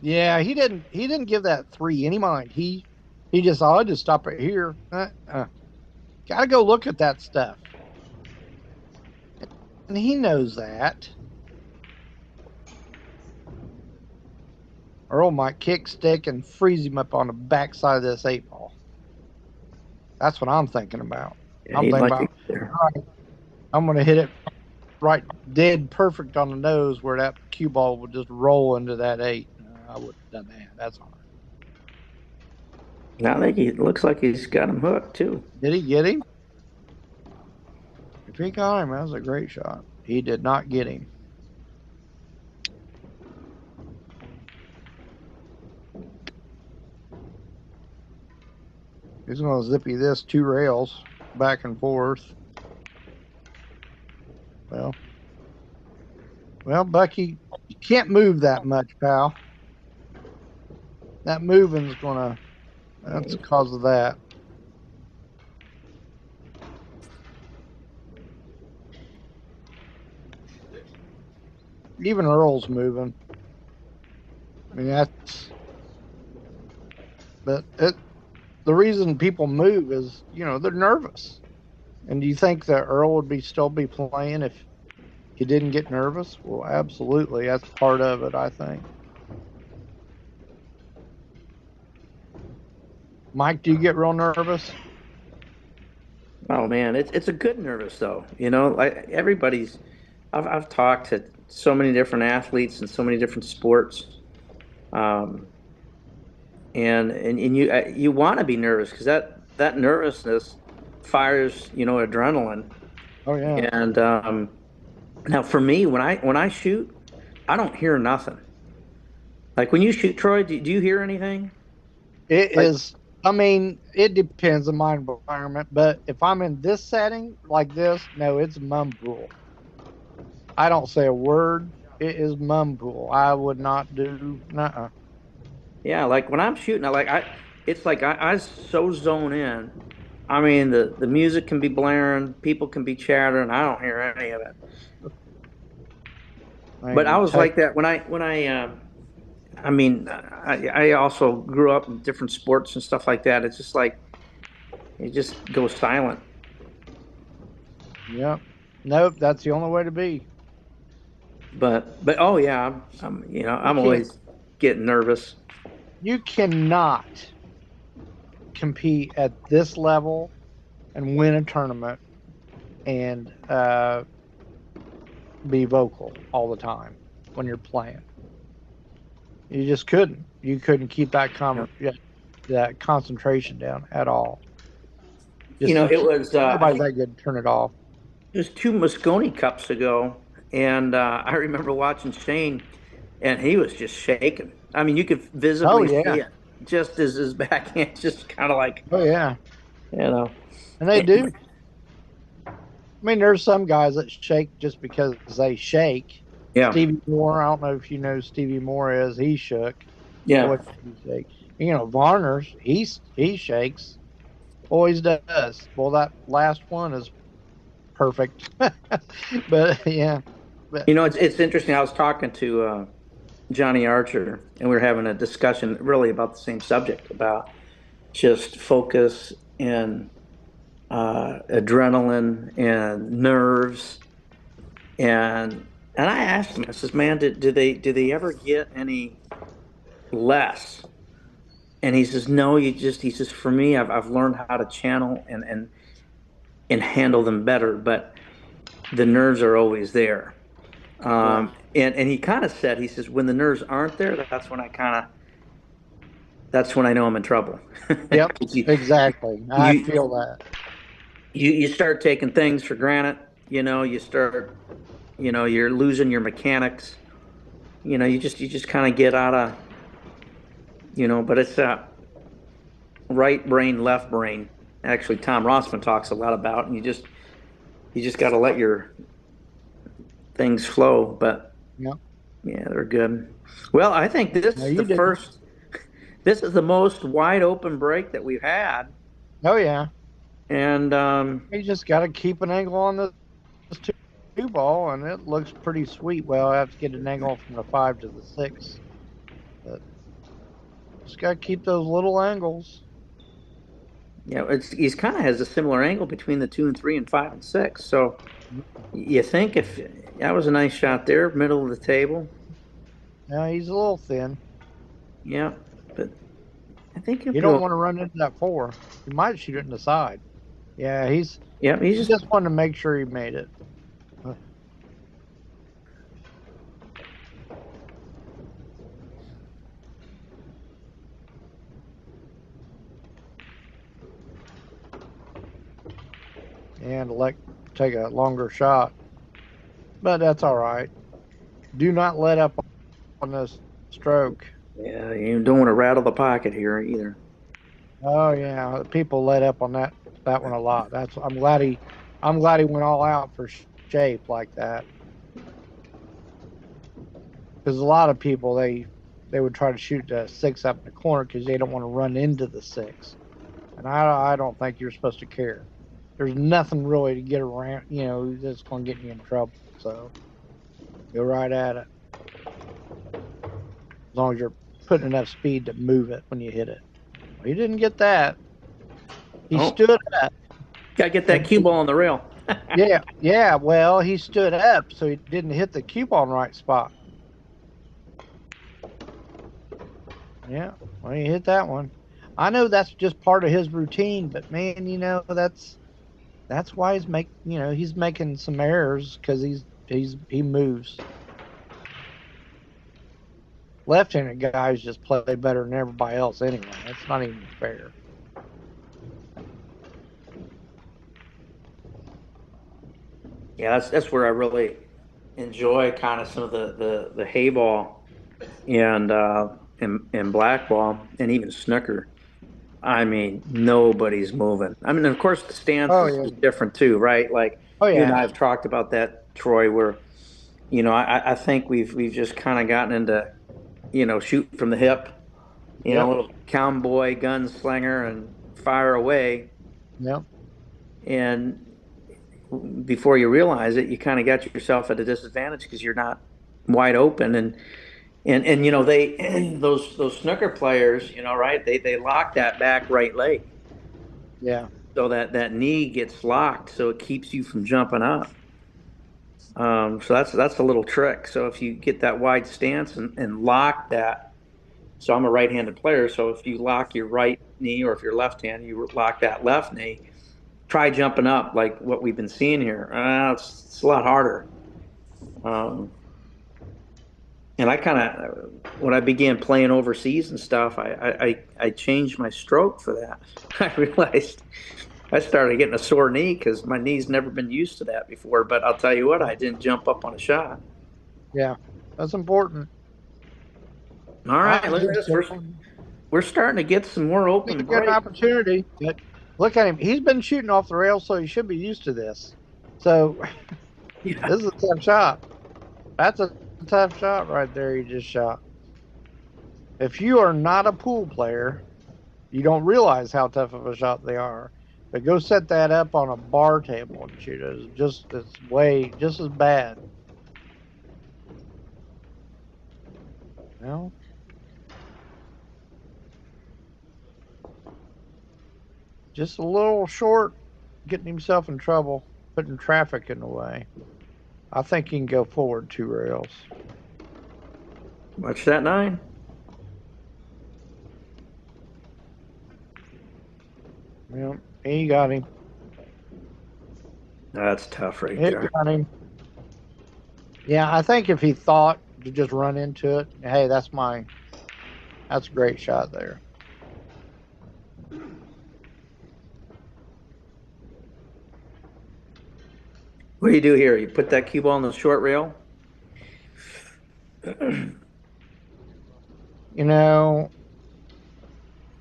B: Yeah, he didn't. He didn't give that three any mind. He just. I'll just stop it here. Got to go look at that stuff, and he knows that. Earl might kick stick and freeze him up on the backside of this 8-ball. That's what I'm thinking about.
E: Yeah,
B: I'm thinking about.
E: right,
B: I'm going to hit it right dead perfect on the nose where that cue ball would just roll into that 8. I wouldn't have done that. That's all right.
E: I think he looks like he's got him hooked too.
B: Did he get him? If he got him, that was a great shot. He did not get him. He's going to zippy this 2 rails back and forth. Well, Bucky, you can't move that much, pal. That moving's that's because of that. Even Earl's moving. I mean, the reason people move is, they're nervous. And do you think that Earl would still be playing if he didn't get nervous? Well, absolutely. That's part of it, I think. Mike, do you get real nervous?
E: Oh man, it's a good nervous though. Like I've talked to so many different athletes and so many different sports, and you want to be nervous because that nervousness fires adrenaline.
B: Oh yeah.
E: And now for me, when I shoot, I don't hear nothing. Like when you shoot, Troy, do you hear anything?
B: I mean, it depends on my environment, but if I'm in this setting like this, no, it's mumble. I don't say a word. It is mumble. I would not do.
E: Yeah, like when I'm shooting, it's like I so zone in. I mean, the music can be blaring, people can be chattering. I don't hear any of it. But I was like that when I also grew up in different sports and stuff like that. It's just like it just goes silent.
B: Yep. Nope. That's the only way to be.
E: But oh yeah, I'm always getting nervous.
B: You cannot compete at this level and win a tournament and be vocal all the time when you're playing. You just couldn't. You couldn't keep that concentration down at all.
E: It was
B: everybody's that good. Turn it off.
E: It was 2 Moscone Cups ago, and I remember watching Shane, and he was just shaking. I mean, you could visibly see it, just as his backhand, just kind of like.
B: Oh yeah. And they do. I mean, there's some guys that shake just because they shake.
E: Yeah.
B: Stevie Moore, I don't know if you know who Stevie Moore is. He shook.
E: Yeah.
B: Varner's, he shakes. Always does. Well, that last one is perfect. But yeah.
E: It's interesting. I was talking to Johnny Archer, and we were having a discussion really about the same subject, about just focus and adrenaline and nerves. And I asked him, I says, man, do they ever get any less? And he says, no, he says, for me, I've learned how to channel and handle them better, but the nerves are always there. And he kind of said, he says, when the nerves aren't there, that's when I know I'm in trouble.
B: Yep, exactly. I feel that.
E: You start taking things for granted, you start, you're losing your mechanics, you just kind of get out of, but it's right brain, left brain. Actually, Tom Rossman talks a lot about, and You just got to let your things flow. But
B: Yeah.
E: yeah, they're good. Well, I think this
B: No,
E: is
B: you
E: the
B: didn't.
E: first. This is the most wide open break that we've had,
B: Oh yeah.
E: and
B: You just got to keep an angle on this two ball, and it looks pretty sweet. Well, I have to get an angle from the 5 to the 6, but just got to keep those little angles.
E: you know, he's kind of has a similar angle between the 2 and 3 and 5 and 6. So you think if that was a nice shot there, middle of the table.
B: Now he's a little thin.
E: Yeah, but I think he'll
B: You
E: be
B: don't
E: okay.
B: want to run into that 4. He might shoot it in the side. Yeah,
E: Yeah, he's
B: he
E: just
B: just wanted to make sure he made it. And take a longer shot, but that's all right. Do not let up on this stroke.
E: yeah. You don't want to rattle the pocket here either.
B: Oh yeah, people let up on that one a lot. I'm glad he went all out for shape like that, because a lot of people they would try to shoot the 6 up in the corner because they don't want to run into the 6, and I don't think you're supposed to care. There's nothing really to get around, that's going to get you in trouble. So go right at it, as long as you're putting enough speed to move it when you hit it. Well, he didn't get that. He stood up.
E: Gotta get that cue ball on the rail.
B: Yeah. Well, he stood up, so he didn't hit the cue ball in the right spot. Yeah, well, he hit that one. I know that's just part of his routine, but man, that's why he's making some errors, because he moves. Left-handed guys just play better than everybody else anyway. That's not even fair.
E: Yeah, that's where I really enjoy kind of some of the hay ball and black ball and even snooker. I mean, nobody's moving. I mean, of course, the stance
B: Oh
E: is
B: yeah.
E: different too, right? Like
B: Oh
E: you and
B: yeah.
E: I have talked about that, Troy. Where I think we've just kind of gotten into shoot from the hip,
B: Yep.
E: little cowboy gunslinger and fire away,
B: Yep.
E: and before you realize it, you kind of got yourself at a disadvantage because you're not wide open. And they those snooker players, right? They lock that back right leg
B: Yeah.
E: so that knee gets locked, so it keeps you from jumping up. So that's a little trick. So if you get that wide stance and lock that, so I'm a right-handed player. So if you lock your right knee, or if you're left-handed, you lock that left knee. Try jumping up like what we've been seeing here. It's a lot harder. Um, and I kind of, when I began playing overseas and stuff, I changed my stroke for that. I realized I started getting a sore knee because my knee's never been used to that before. But I'll tell you what, I didn't jump up on a shot.
B: Yeah. That's important.
E: All
B: I
E: right, look at
B: did
E: this.
B: so.
E: We're starting to get some more open
B: He got an
E: break.
B: opportunity, but look at him. He's been shooting off the rails, so he should be used to this. So
E: Yeah.
B: this is a tough shot. That's a tough shot right there he just shot. If you are not a pool player, you don't realize how tough of a shot they are. But go set that up on a bar table and shoot it. It's just as bad. No. Just a little short, getting himself in trouble, putting traffic in the way. I think he can go forward 2 rails.
E: Watch that 9.
B: Yeah, he got him.
E: That's tough right
B: He
E: there.
B: got him. Yeah, I think if he thought to just run into it, hey, that's a great shot there.
E: What do you do here? You put that cue ball on the short rail?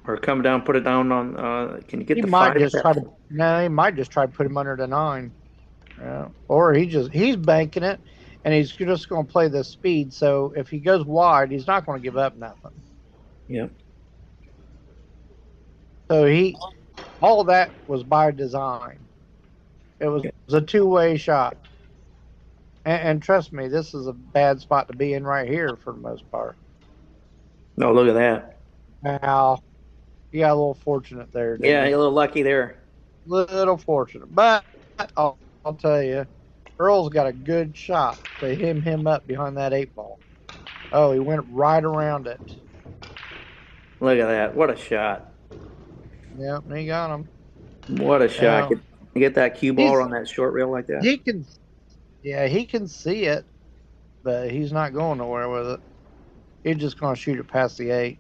E: Or come down, put it down on, can you get
B: he
E: the
B: might
E: 5?
B: just try to. No, he might just try to put him under the 9. Yeah. Or he's banking it, and he's just going to play the speed. So if he goes wide, he's not going to give up nothing.
E: Yep.
B: So all of that was by design. It was a two-way shot. And trust me, this is a bad spot to be in right here for the most part.
E: Oh, look at that.
B: Now, you got a little fortunate there, didn't
E: Yeah,
B: you?
E: a little lucky there.
B: Little fortunate. But I'll tell you, Earl's got a good shot to him up behind that 8-ball. Oh, he went right around it.
E: Look at that. What a shot.
B: Yep, he got him.
E: What a shot.
B: Now,
E: Get that cue ball on that short rail like that.
B: he can see it, but he's not going nowhere with it. He's just going to shoot it past the 8.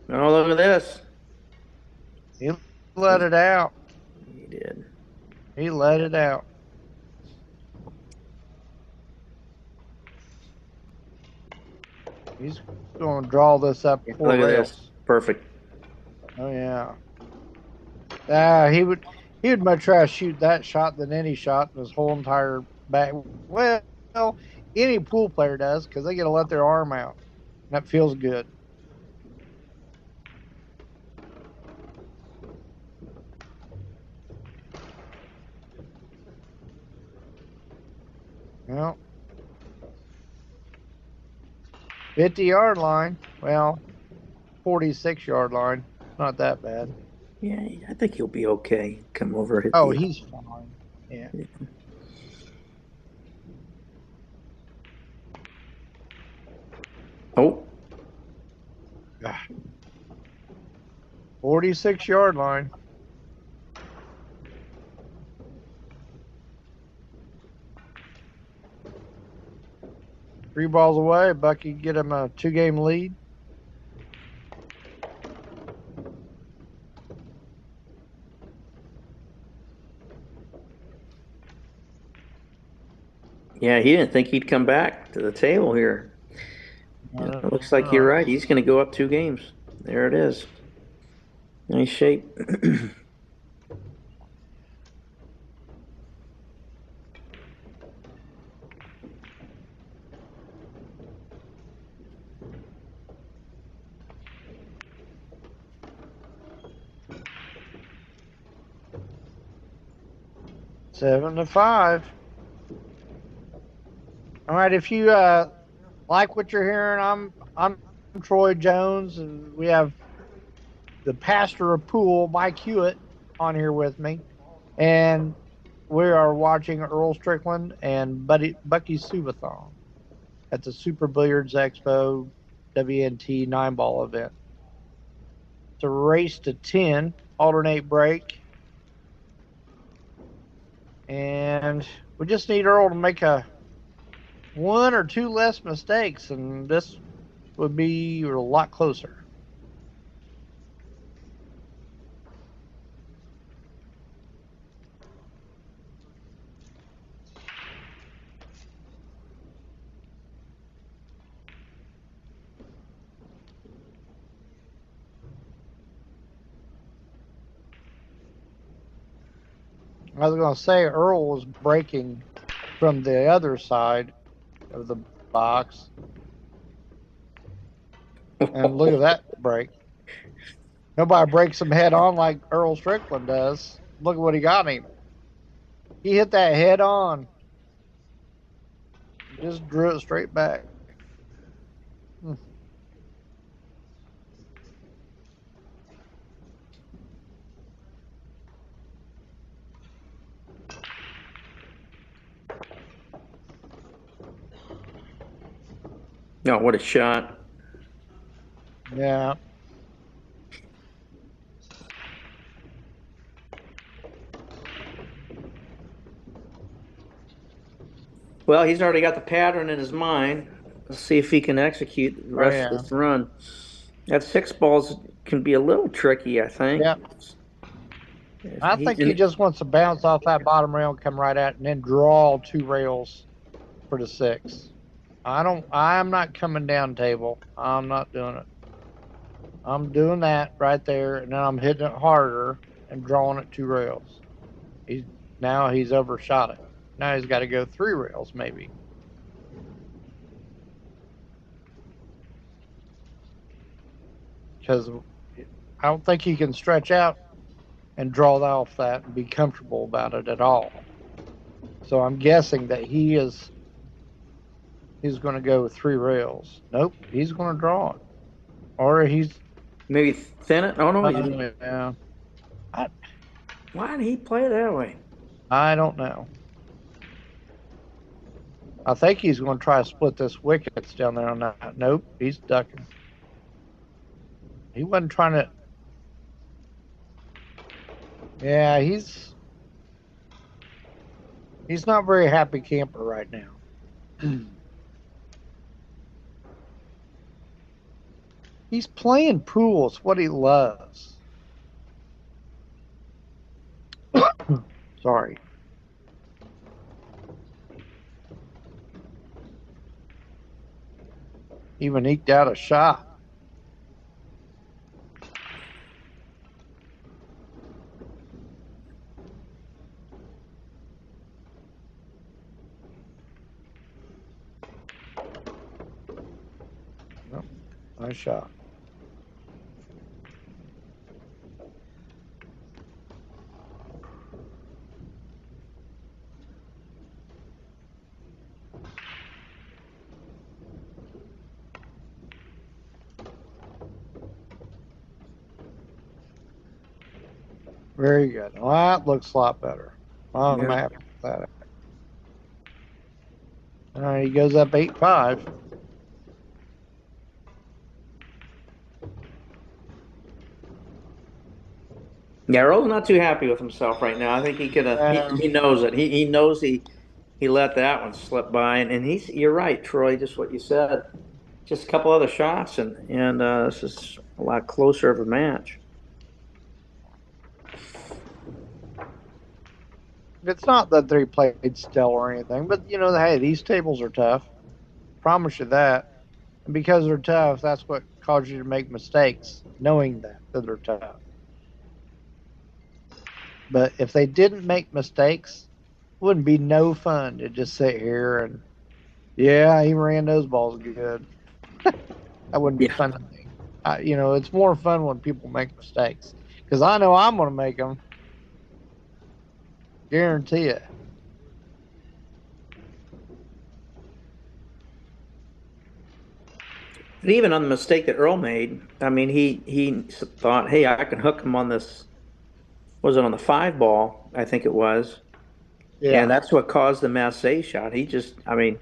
E: Oh, look at this.
B: He let it out.
E: He did.
B: He let it out. He's going to draw this up 4
E: Look at
B: rails.
E: this. Perfect.
B: Oh yeah. He would much rather shoot that shot than any shot in his whole entire back. Well, any pool player does because they get to let their arm out. That feels good. Well, 50-yard line. Well, 46-yard line. Not that bad.
E: Yeah, I think he'll be okay. Come over. Hit
B: Oh, he's fine. Yeah.
E: Oh.
B: 46-yard line. Three balls away. Bucky get him a 2-game lead.
E: Yeah, he didn't think he'd come back to the table here. Yeah, it looks like you're right. He's going to go up 2 games. There it is. Nice shape.
B: Seven to 5. All right, if you like what you're hearing, I'm Troy Jones, and we have the pastor of pool, Mike Hewitt, on here with me, and we are watching Earl Strickland and Bucky Souvanthong at the Super Billiards Expo WNT 9-ball event. It's a race to 10, alternate break, and we just need Earl to make 1 or 2 less mistakes, and this would be a lot closer. I was going to say Earl was breaking from the other side of the box. And look at that break. Nobody breaks him head on like Earl Strickland does. Look at what he got him. He hit that head on. Just drew it straight back.
E: Oh, what a shot.
B: Yeah.
E: Well, he's already got the pattern in his mind. Let's see if he can execute the rest of this run. That 6 balls can be a little tricky, I think.
B: Yeah. I think he just wants to bounce off that bottom rail and come right at it and then draw 2 rails for the 6. I'm not coming down table. I'm not doing it. I'm doing that right there, and then I'm hitting it harder and drawing it 2 rails. Now he's overshot it. Now he's got to go 3 rails maybe. Because I don't think he can stretch out and draw off that and be comfortable about it at all. So I'm guessing that he's going to go with 3 rails. Nope, he's going to draw it. Or he's...
E: Maybe thin it? Oh, no.
B: Yeah.
E: Why did he play that way?
B: I don't know. I think he's going to try to split this wickets down there on that. Nope, he's ducking. He wasn't trying to... Yeah, he's not very happy camper right now. He's playing pool. It's what he loves. Sorry. Even eked out a shot. Oh, nice shot. Very good. Well, that looks a lot better. I'm happy with that. All right, he goes up 8-5.
E: Yeah, Earl's not too happy with himself right now. I think he could have. He knows it. He knows he let that one slip by, and you're right, Troy. Just what you said. Just a couple other shots, and this is a lot closer of a match.
B: It's not that they played still or anything, but you know, hey, these tables are tough. Promise you that. And because they're tough, that's what causes you to make mistakes, knowing that they're tough. But if they didn't make mistakes, it wouldn't be no fun to just sit here and, yeah, he ran those balls good. That wouldn't be fun to me. You know, it's more fun when people make mistakes. Because I know I'm going to make them. Guarantee it.
E: But even on the mistake that Earl made, I mean, he thought, hey, I can hook him on this. Was it on the 5 ball? I think it was. Yeah. And that's what caused the Massey shot. He just, I mean,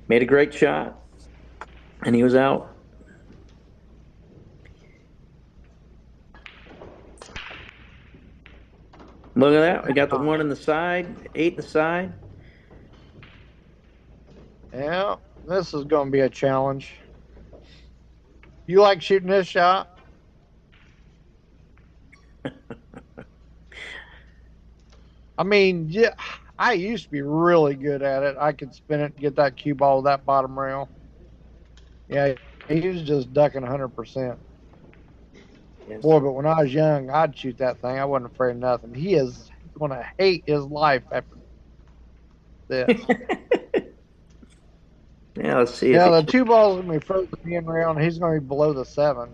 E: made a great shot, and he was out. Look at that. We got the 1 on the side, 8 on the side.
B: Yeah, this is going to be a challenge. You like shooting this shot? I mean, yeah, I used to be really good at it. I could spin it and get that cue ball with that bottom rail. Yeah, he was just ducking 100%. Yes. Boy, but when I was young, I'd shoot that thing. I wasn't afraid of nothing. He is going to hate his life after this.
E: Yeah, let's see.
B: Yeah, the 2 balls going to be frozen in round. He's going to be below the 7.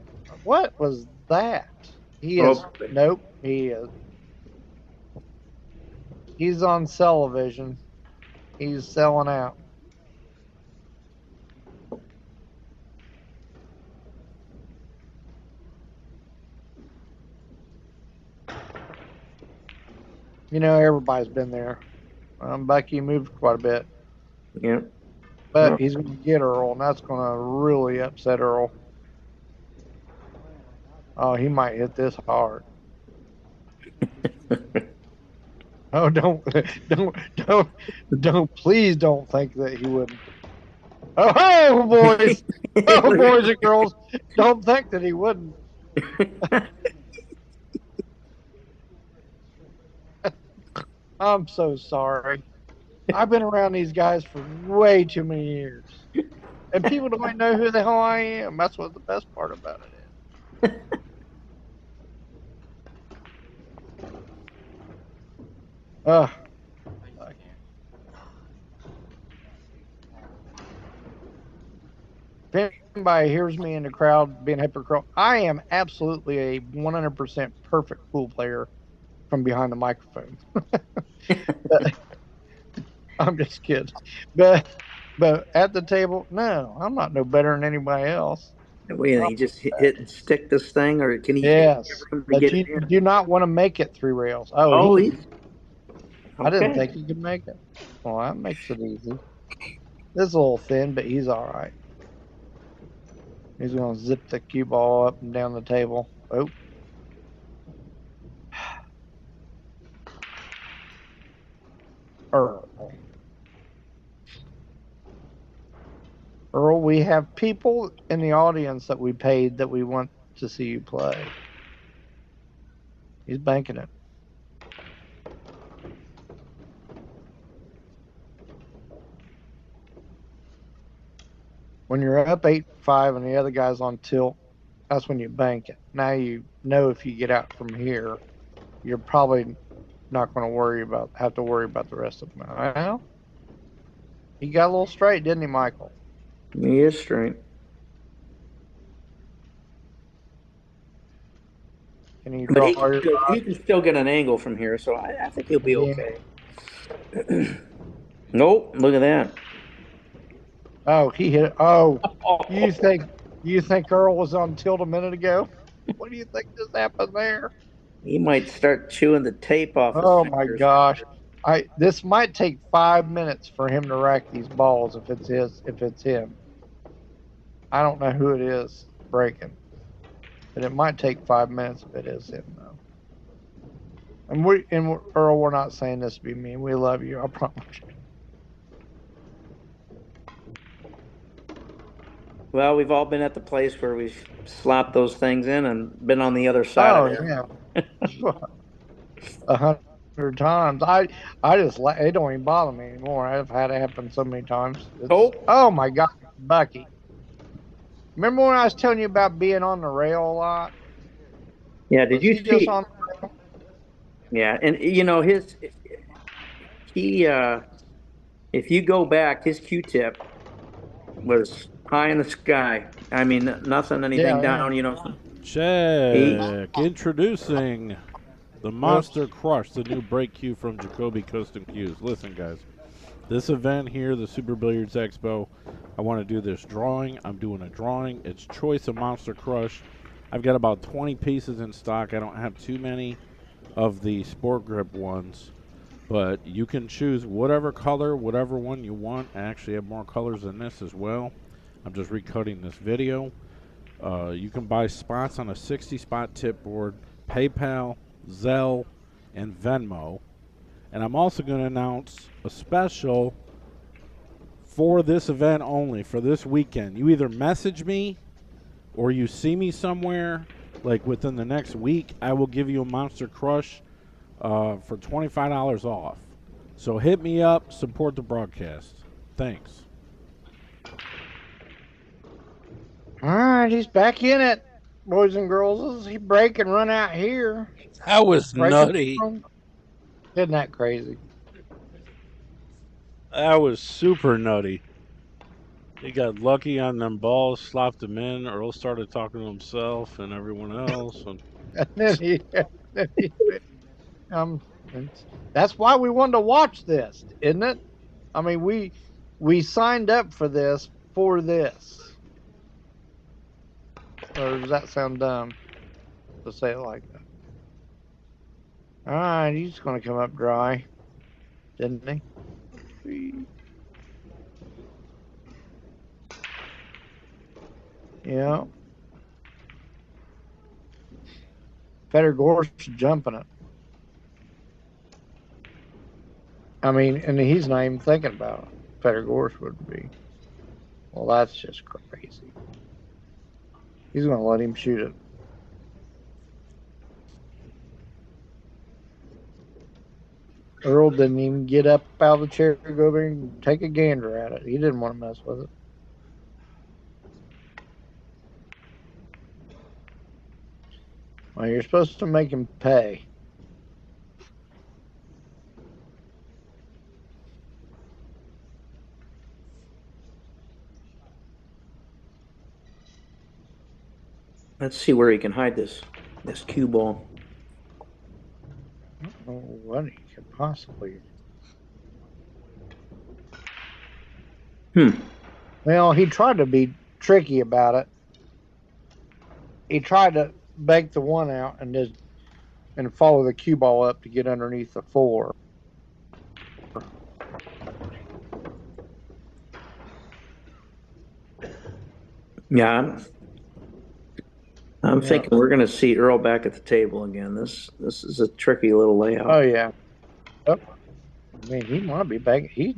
B: What was that? He is. Nope, he is. He's on television. He's selling out. You know, everybody's been there. Bucky moved quite a bit.
E: Yeah.
B: But he's going to get Earl, and that's going to really upset Earl. Oh, he might hit this hard. Oh, don't, please don't think that he wouldn't. Oh, boys. Oh, boys and girls, don't think that he wouldn't. I'm so sorry. I've been around these guys for way too many years. And people don't even know who the hell I am. That's what the best part about it is. Uh, if anybody hears me in the crowd being hypocritical, I am absolutely a 100% perfect pool player from behind the microphone. I'm just kidding. But at the table, no, I'm not no better than anybody else.
E: What do you think? He just hit and stick this thing, or can he
B: Yes,
E: get room to
B: but
E: get
B: you
E: it in?
B: do not want to make it 3 rails. Oh,
E: Oh,
B: he.
E: he's
B: I didn't
E: okay.
B: think he could make it. Well, that makes it easy. This is a little thin, but he's all right. He's going to zip the cue ball up and down the table. Oh. Earl. Earl, we have people in the audience that we paid that we want to see you play. He's banking it. When you're up 8-5 and the other guy's on tilt, that's when you bank it. Now you know if you get out from here, you're probably not going to have to worry about the rest of them. Well, he got a little straight, didn't he, Michael?
E: He is straight.
B: Can you
E: But
B: draw
E: he can still get an angle from here, so I think he'll be
B: yeah.
E: okay. Nope, look at that.
B: Oh, he hit it. Oh, you think Earl was on tilt a minute ago? What do you think just happened there?
E: He might start chewing the tape off his
B: Oh my
E: fingers.
B: gosh. This might take 5 minutes for him to rack these balls if it's him. I don't know who it is breaking. But it might take 5 minutes if it is him though. And Earl, we're not saying this to be mean. We love you, I promise you.
E: Well, we've all been at the place where we've slapped those things in and been on the other side of it.
B: Yeah. 100 times. It don't even bother me anymore. I've had it happen so many times. Oh my God, Bucky. Remember when I was telling you about being on the rail a lot?
E: Yeah, did you
B: just
E: see?
B: on?
E: Yeah, and you know if you go back, his Q-tip was high in the sky. I mean, nothing, anything down. You know.
C: Check. Introducing the Monster Crush, the new break cue from Jacoby Custom Cues. Listen, guys. This event here, the Super Billiards Expo, I want to do this drawing. I'm doing a drawing. It's Choice of Monster Crush. I've got about 20 pieces in stock. I don't have too many of the Sport Grip ones, but you can choose whatever color, whatever one you want. I actually have more colors than this as well. I'm just recutting this video. You can buy spots on a 60-spot tip board, PayPal, Zelle, and Venmo. And I'm also going to announce a special for this event only, for this weekend. You either message me or you see me somewhere, like within the next week, I will give you a Monster Crush for $25 off. So hit me up, support the broadcast. Thanks.
B: All right, he's back in it, boys and girls. He break and run out here.
C: That was nutty.
B: Isn't that crazy?
C: That was super nutty. He got lucky on them balls, slopped them in. Earl started talking to himself and everyone else. And
B: that's why we wanted to watch this, isn't it? I mean, we signed up for this. Or does that sound dumb to say it like that? All right, he's going to come up dry, didn't he? Yeah. Federer Gorse jumping it. I mean, and he's not even thinking about it. Federer Gorse would be. Well, that's just crazy. He's going to let him shoot it. Earl didn't even get up out of the chair to go over and take a gander at it. He didn't want to mess with it. Well, you're supposed to make him pay.
E: Let's see where he can hide this cue ball.
B: I don't know what he could possibly. Well, he tried to be tricky about it. He tried to bake the one out and follow the cue ball up to get underneath the 4.
E: Yeah, I'm thinking we're going to see Earl back at the table again. This is a tricky little layout.
B: Oh yeah. Oh. I mean, he might be back. He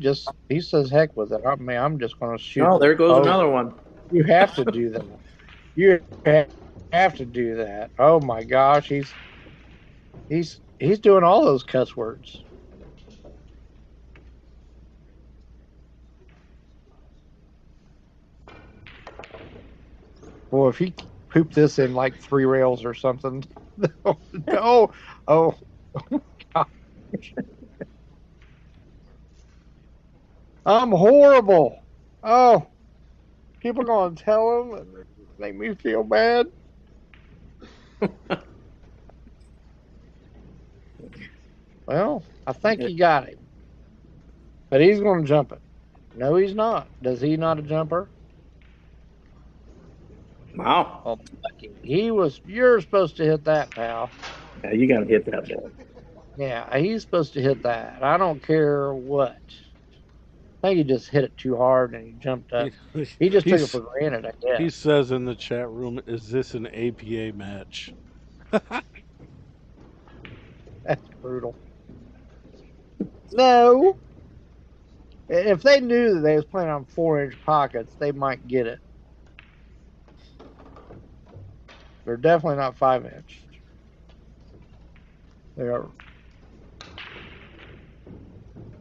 B: says heck with it. I mean, I'm just going to shoot.
E: Oh, there goes another one.
B: You have to do that. You have to do that. Oh my gosh, he's doing all those cuss words. Well, if he pooped this in like 3 rails or something. oh gosh. I'm horrible. Oh, people going to tell him and make me feel bad. Well, I think he got him. But he's going to jump it. No, he's not. Does he not a jumper?
E: Wow.
B: Oh, you're supposed to hit that, pal.
E: Yeah, you got to hit that ball.
B: Yeah, he's supposed to hit that. I don't care what. I think he just hit it too hard and he jumped up. He just took it for granted, I guess.
C: He says in the chat room, "Is this an APA match?"
B: That's brutal. No. If they knew that they was playing on 4-inch pockets, they might get it. They're definitely not 5-inch. They are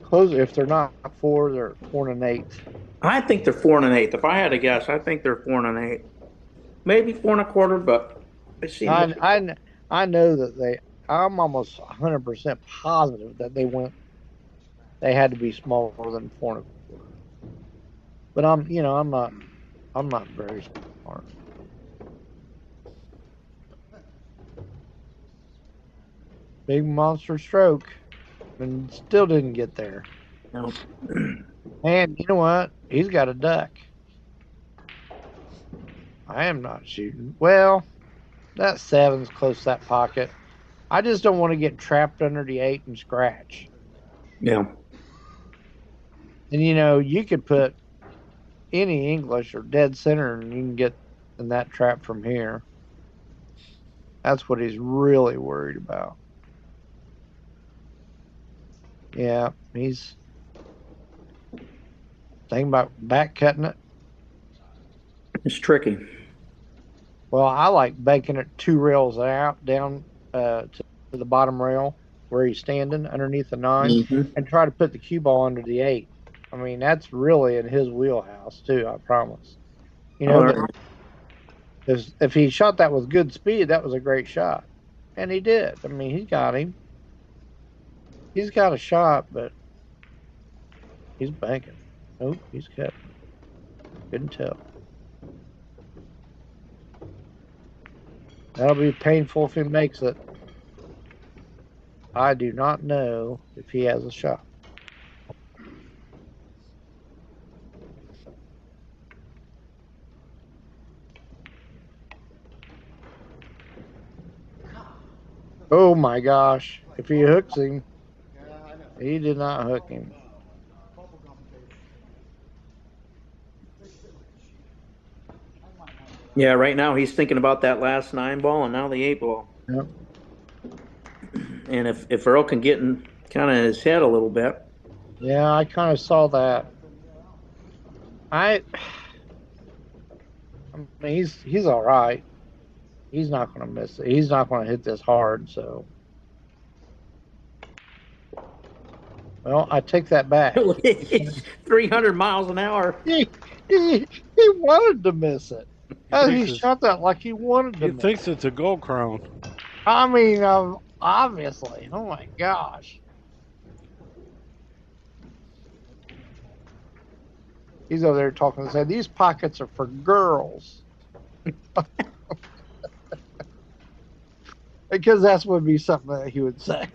B: close. If they're not 4, they're 4 1/8.
E: I think they're 4 1/8. If I had to guess, I think they're 4 1/8. Maybe 4 1/4, but they seem.
B: I know that I'm almost 100% positive that they had to be smaller than 4 1/4. But I'm not very smart. Big monster stroke, and still didn't get there.
E: No.
B: And you know what? He's got a duck. I am not shooting. Well, that 7's close to that pocket. I just don't want to get trapped under the 8 and scratch.
E: Yeah.
B: And you could put any English or dead center and you can get in that trap from here. That's what he's really worried about. Yeah, he's thinking about back cutting it.
E: It's tricky.
B: Well, I like baking it 2 rails out down to the bottom rail where he's standing underneath the 9 and try to put the cue ball under the 8. I mean, that's really in his wheelhouse too, I promise. If he shot that with good speed, that was a great shot. And he did. I mean, he got him. He's got a shot, but he's banking. Oh, he's cut. Couldn't tell. That'll be painful if he makes it. I do not know if he has a shot. Oh my gosh. If he hooks him, he did not hook him.
E: Yeah, right now he's thinking about that last 9 ball and now the 8 ball.
B: Yep.
E: And if Earl can get in kind of his head a little bit.
B: Yeah, I kind of saw that. I mean, he's all right. He's not going to miss it. He's not going to hit this hard, so. Well, I take that back.
E: 300 miles an hour.
B: He wanted to miss it. He shot that like he wanted to.
C: He thinks it's a gold crown.
B: I mean, obviously. Oh my gosh. He's over there talking and saying, "These pockets are for girls." because that would be something that he would say.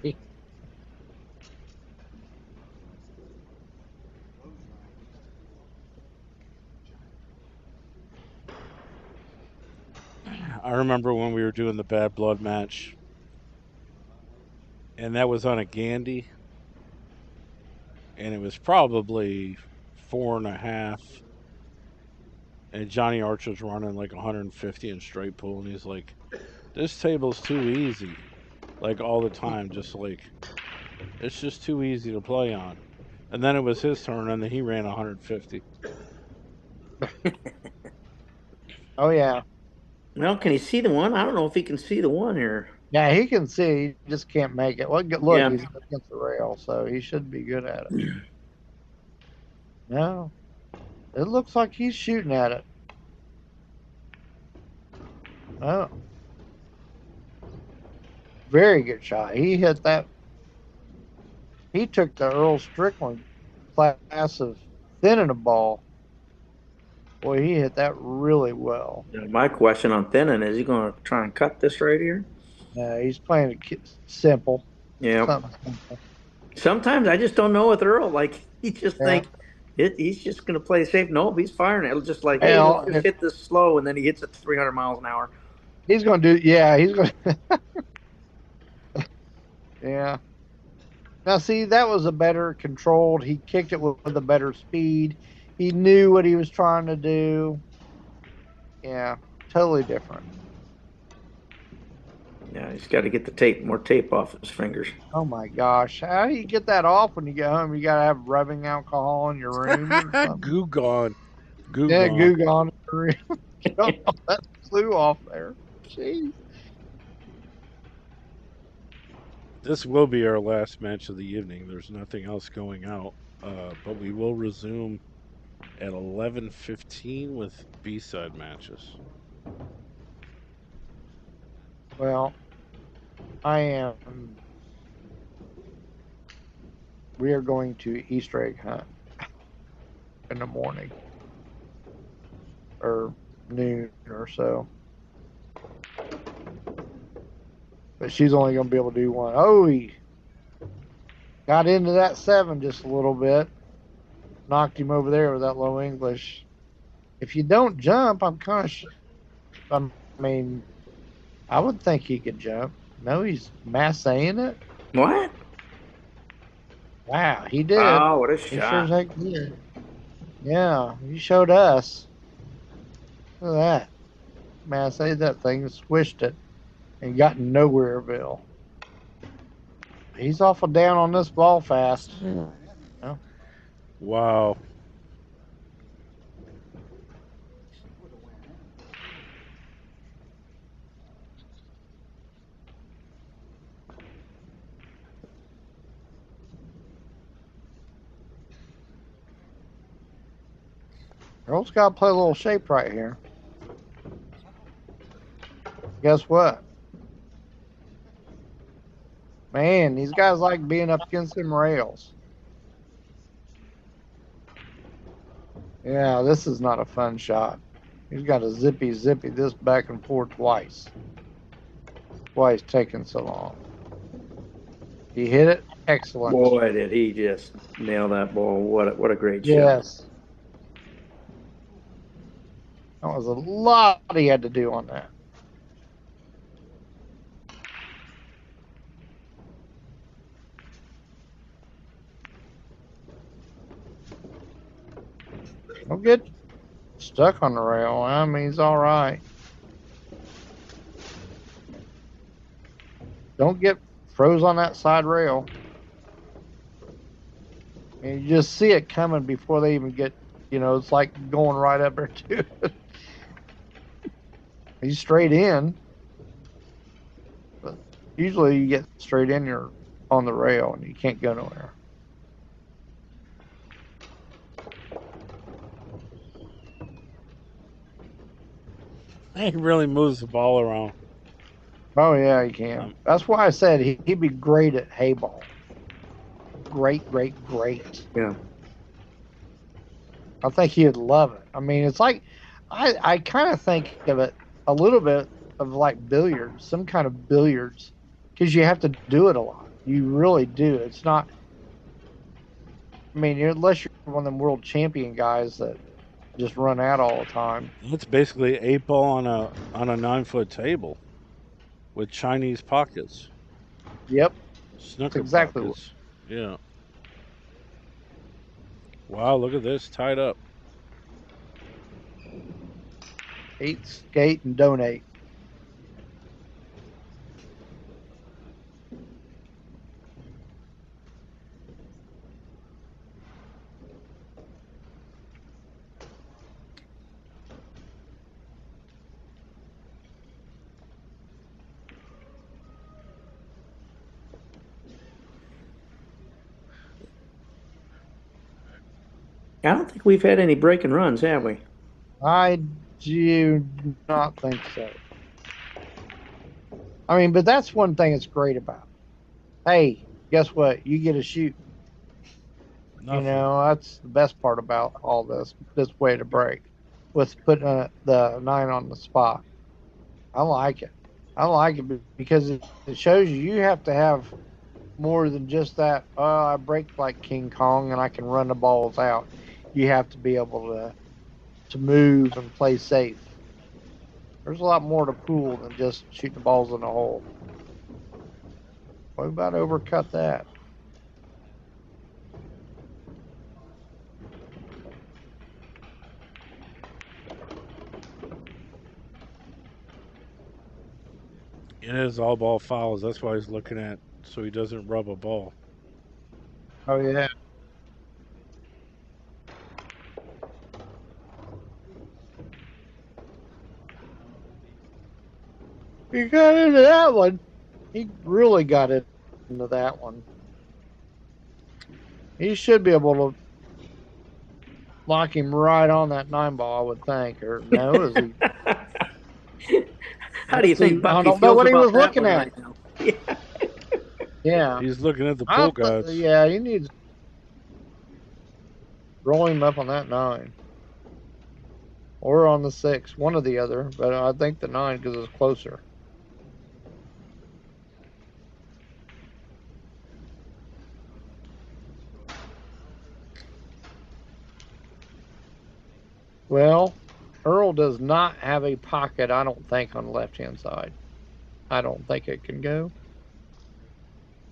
C: I remember when we were doing the Bad Blood match, and that was on a Gandy, and it was probably 4.5. And Johnny Archer's running like 150 in straight pool, and he's like, "This table's too easy." Like all the time, just like it's just too easy to play on. And then it was his turn, and then he ran 150.
B: Oh yeah,
E: Well, can he see the one? I don't know if he can see the one here.
B: yeah, he can see. He just can't make it. Look,
E: Yeah.
B: he's against the rail, so he should be good at it. No, it looks like he's shooting at it. Oh, very good shot. He hit that. He took the Earl Strickland class of thinning a ball. Boy, he hit that really well.
E: My question on thinning, is he going to try and cut this right here?
B: He's playing it simple.
E: Yeah.
B: Something simple.
E: Sometimes I just don't know with Earl. Like, he just think he's just going to play safe. Nope, he's firing it. Just like, hey, let's just hit this slow, and then he hits it 300 miles an hour.
B: He's going to do, yeah, he's going to. Yeah. Now, see, that was a better controlled. He kicked it with a better speed. He knew what he was trying to do. Yeah, totally different.
E: Yeah, he's got to get the more tape off his fingers.
B: Oh my gosh, how do you get that off when you get home? You gotta have rubbing alcohol in your room. Or something?
C: Goo gone.
B: Goo gone in your room. Get all that glue off there. Jeez.
C: This will be our last match of the evening. There's nothing else going out, but we will resume at 11:15 with B-side matches.
B: Well, we are going to Easter egg hunt in the morning or noon or so. But she's only going to be able to do one. Oh, he got into that 7 just a little bit. Knocked him over there with that low English. If you don't jump, I mean, I would think he could jump. No, he's massaying it.
E: What?
B: Wow, he did.
E: Oh, what a shot.
B: He sure as heck did. Yeah, he showed us. Look at that. Massayed that thing, swished it, and got nowhereville. He's awful down on this ball fast. You know?
C: Wow.
B: Earl's got to play a little shape right here. Guess what? Man, these guys like being up against them rails. Yeah, this is not a fun shot. He's got to zippy this back and forth twice. That's why he's taking so long. He hit it. Excellent.
E: Boy, did he just nail that ball. What a great shot.
B: Yes. That was a lot he had to do on that. Don't get stuck on the rail. I mean, he's all right. Don't get froze on that side rail. And you just see it coming before they even get, it's like going right up there to it. He's straight in. But usually you get straight in, you're on the rail and you can't go nowhere.
C: He really moves the ball around.
B: Oh, yeah, he can. That's why I said he'd be great at hay ball. Great.
E: Yeah.
B: I think he'd love it. I mean, it's like, I kind of think of it a little bit of like billiards, some kind of billiards, because you have to do it a lot. You really do. It's not. I mean, unless you're one of them world champion guys that just run out all the time.
C: It's basically 8-ball on a 9-foot table with Chinese pockets,
B: Yep,
C: snooker
B: that's exactly
C: pockets. Yeah. Wow, look at this, tied up.
B: eat, skate, and donate.
E: I don't think we've had any breaking runs, have we?
B: I do not think so. I mean, but that's one thing that's great about it. Hey, guess what? You get to shoot.
C: Nothing.
B: You know, that's the best part about all this way to break, with putting the 9 on the spot. I like it. I like it because it shows you have to have more than just that. I break like King Kong and I can run the balls out. You have to be able to move and play safe. There's a lot more to pool than just shooting the balls in the hole. We about to overcut that.
C: It is all ball fouls. That's why he's looking at, so he doesn't rub a ball.
B: Oh yeah. He got into that one. He really got into that one. He should be able to lock him right on that 9 ball, I would think. Or no, is he?
E: How do you think Bucky
B: I don't
E: feels
B: know what he
E: about
B: was
E: that
B: looking
E: one
B: at.
E: right now?
B: Yeah.
C: He's looking at the pool guys.
B: Yeah, he needs to roll him up on that 9. Or on the 6, one or the other. But I think the 9 because it's closer. Well, Earl does not have a pocket, I don't think, on the left-hand side. I don't think it can go.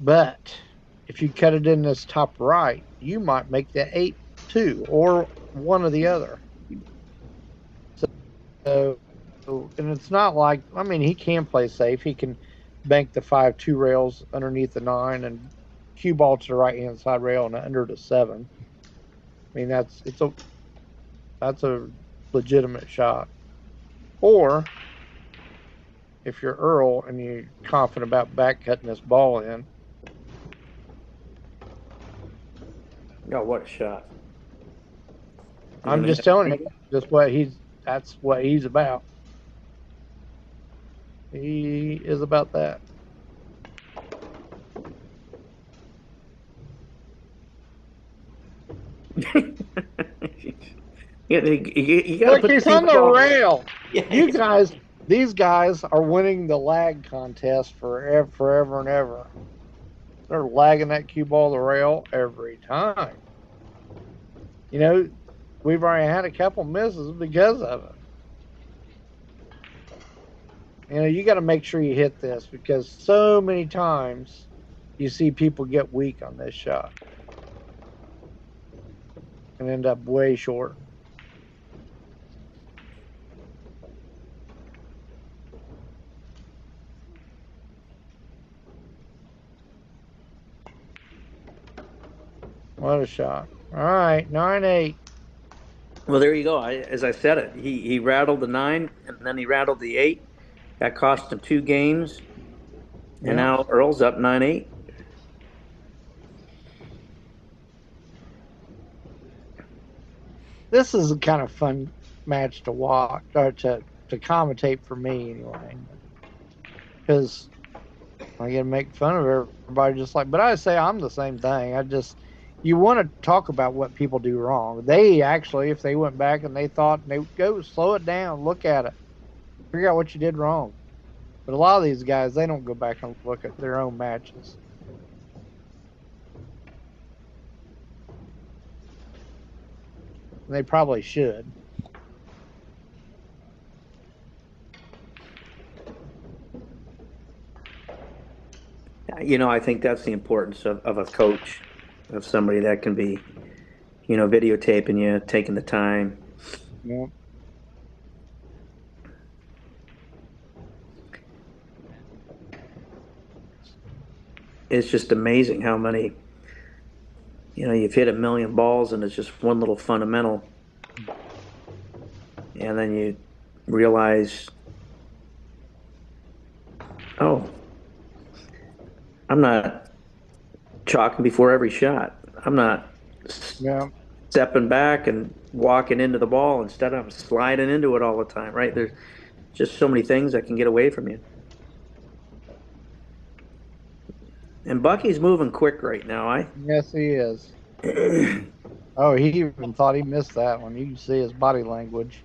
B: But if you cut it in this top right, you might make the 8 too, or one or the other. So, and it's not like, I mean, he can play safe. He can bank the 5-2 rails underneath the 9 and cue ball to the right-hand side rail and under the 7. I mean, that's a legitimate shot. Or if you're Earl and you're confident about back cutting this ball in.
E: Oh, what a shot.
B: I'm just telling you, that's what he's about. He is about that.
E: You got to put
B: he's on the rail.
E: Yeah.
B: These guys are winning the lag contest forever and ever. They're lagging that cue ball the rail every time. You know, we've already had a couple misses because of it. You know, you got to make sure you hit this because so many times you see people get weak on this shot and end up way short. What a shot. All right, 9-8.
E: Well, there you go. As I said it, he rattled the 9 and then he rattled the 8. That cost him 2 games. And now Earl's up 9-8.
B: This is a kind of fun match to watch or to commentate for me anyway. Because I get to make fun of everybody just like, but I say I'm the same thing. You want to talk about what people do wrong. They actually, if they went back and they thought, they would go slow it down, look at it, figure out what you did wrong. But a lot of these guys, they don't go back and look at their own matches. They probably should.
E: I think that's the importance of a coach, of somebody that can be, videotaping you, taking the time.
B: Yeah.
E: It's just amazing how many, you've hit a million balls and it's just one little fundamental. And then you realize, oh, I'm not chalking before every shot. I'm not stepping back and walking into the ball. Instead, I'm sliding into it all the time, right? There's just so many things that can get away from you. And Bucky's moving quick right now,
B: Yes, he is. Oh, he even thought he missed that one. You can see his body language.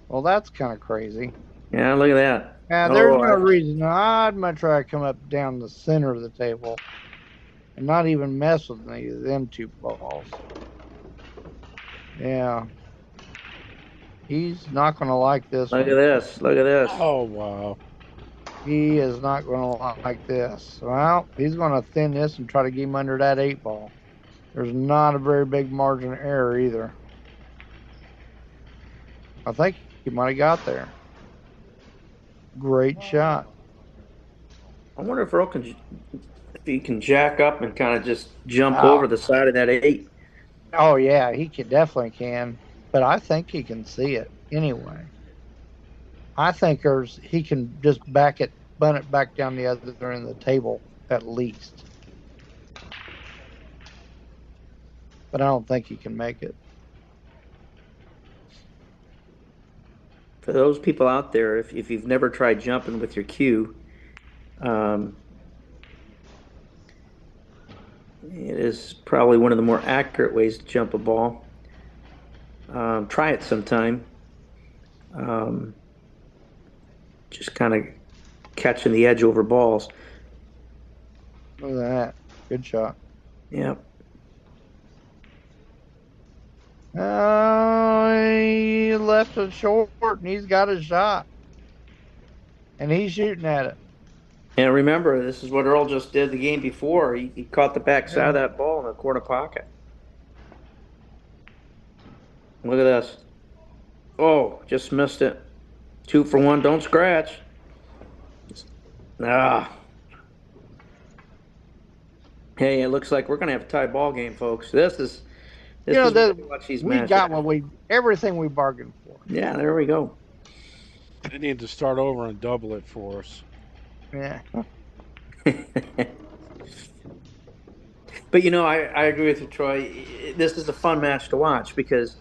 B: Well, that's kind of crazy.
E: Yeah, look at that.
B: Yeah, there's no reason. I'd much rather come up down the center of the table and not even mess with any of them two balls. Yeah. He's not going to like this
E: one. Look at this. Look at this.
C: Oh, wow.
B: He is not going to like this. Well, he's going to thin this and try to get him under that 8 ball. There's not a very big margin of error either. I think he might have got there. Great shot.
E: I wonder if Earl if he can jack up and kind of just jump over the side of that 8.
B: Oh, yeah, he definitely can. But I think he can see it anyway. I think he can just bunt it back down the other end of the table at least. But I don't think he can make it.
E: For those people out there, if you've never tried jumping with your cue, it is probably one of the more accurate ways to jump a ball. Try it sometime. Just kind of catching the edge over balls.
B: Look at that. Good shot.
E: Yep.
B: He left it short, and he's got his shot. And he's shooting at it.
E: And remember, this is what Earl just did the game before. He caught the backside of that ball in the corner pocket. Look at this. Oh, just missed it. 2 for 1. Don't scratch. Hey, it looks like we're going to have a tie ball game, folks. This is what these
B: we got everything we bargained for.
E: Yeah, there we go.
C: They need to start over and double it for us.
B: Yeah.
E: But I agree with you, Troy. This is a fun match to watch because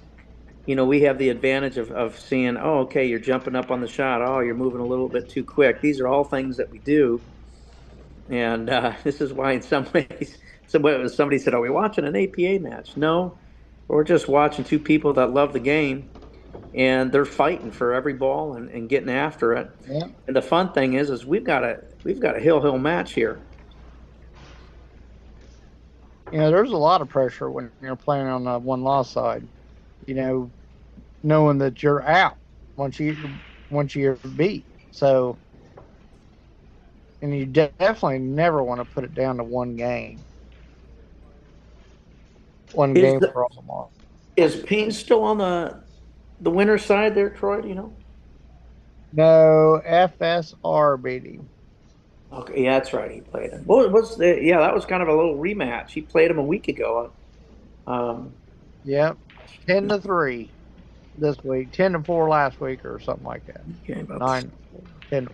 E: we have the advantage of seeing, oh, okay, you're jumping up on the shot. Oh, you're moving a little bit too quick. These are all things that we do. And this is why in some ways, somebody said, are we watching an APA match? No, we're just watching two people that love the game, and they're fighting for every ball and getting after it.
B: Yeah.
E: And the fun thing is we've got a hill match here.
B: There's a lot of pressure when you're playing on the one-loss side. Knowing that you're out once you're beat. So, and you definitely never want to put it down to one game. Game for all them all.
E: Is Payne still on the winner's side there, Troy? Do you know?
B: No, FSR beat him.
E: Okay, yeah, that's right. He played him. That was kind of a little rematch. He played him a week ago.
B: Yep, 10-3 this week, 10-4 last week, or something like that.
E: Okay,
B: 9, 10.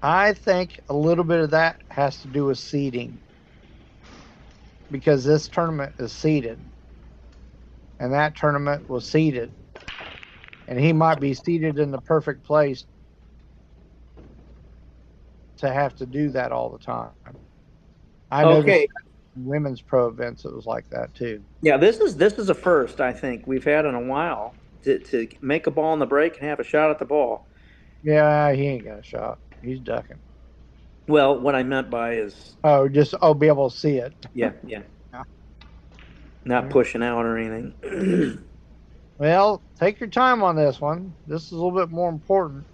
B: I think a little bit of that has to do with seeding, because this tournament is seeded, and that tournament was seeded, and he might be seeded in the perfect place to have to do that all the time. I noticed
E: Okay.
B: women's pro events it was like that too.
E: Yeah, this is a first I think we've had in a while to make a ball in the break and have a shot at the ball.
B: Yeah, he ain't got a shot. He's ducking.
E: Well, what I meant by is
B: be able to see it.
E: yeah, not
B: Yeah.
E: pushing out or anything.
B: Well, take your time on this one. This is a little bit more important.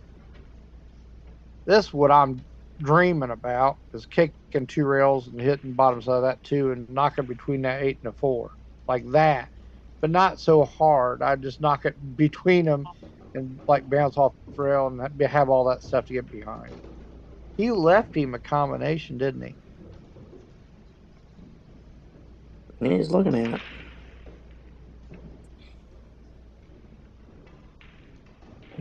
B: This is what I'm dreaming about is kicking 2 rails and hitting bottom side of that 2 and knocking between that 8 and a 4 like that, but not so hard. I just knock it between them and like bounce off the rail and have all that stuff to get behind. He left him a combination, didn't he?
E: He's looking at it.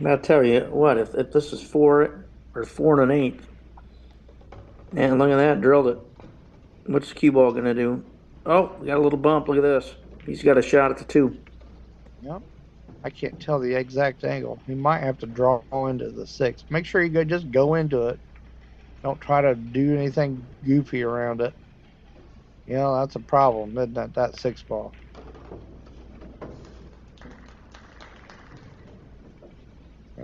E: I'll tell you what, if this is 4 or 4 and an 8, and look at that, drilled it. What's the cue ball gonna do? Oh, we got a little bump. Look at this. He's got a shot at the 2.
B: Yep. I can't tell the exact angle. He might have to draw into the 6. Make sure you just go into it. Don't try to do anything goofy around it. You know, that's a problem, isn't it? That 6 ball.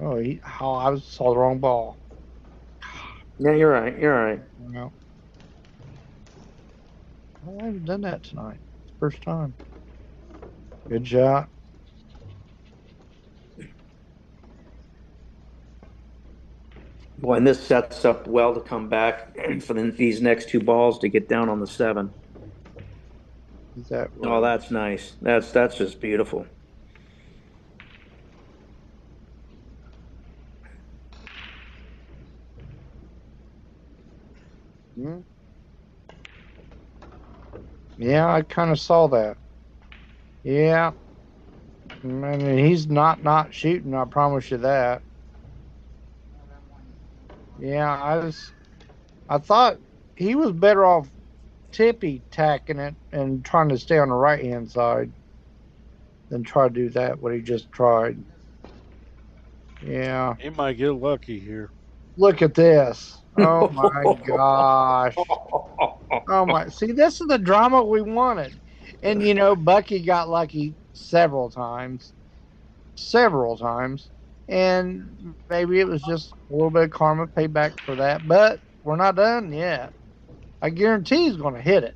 B: Oh, I saw the wrong ball.
E: Yeah, you're right. You're right.
B: No. Well, I haven't done that tonight. It's the first time. Good shot.
E: Boy, and this sets up well to come back for these next 2 balls to get down on the 7.
B: Is that right?
E: Oh, that's nice. That's just beautiful.
B: Hmm? Yeah, I kind of saw that. Yeah. I mean, he's not shooting, I promise you that. Yeah, I thought he was better off tippy tacking it and trying to stay on the right hand side than try to do that what he just tried. Yeah.
C: He might get lucky here.
B: Look at this. Oh my gosh. Oh my, see, this is the drama we wanted. And you know, Bucky got lucky several times. Several times. And maybe it was just a little bit of karma payback for that. But we're not done yet. I guarantee he's going to hit it.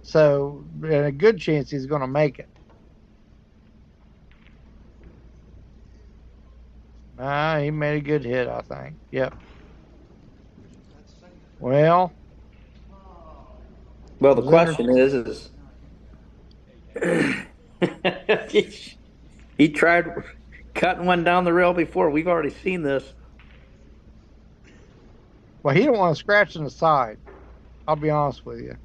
B: So, and a good chance he's going to make it. He made a good hit, I think. Yep. Well,
E: the question is he tried cutting one down the rail before. We've already seen this.
B: Well, he didn't want to scratch in the side. I'll be honest with you.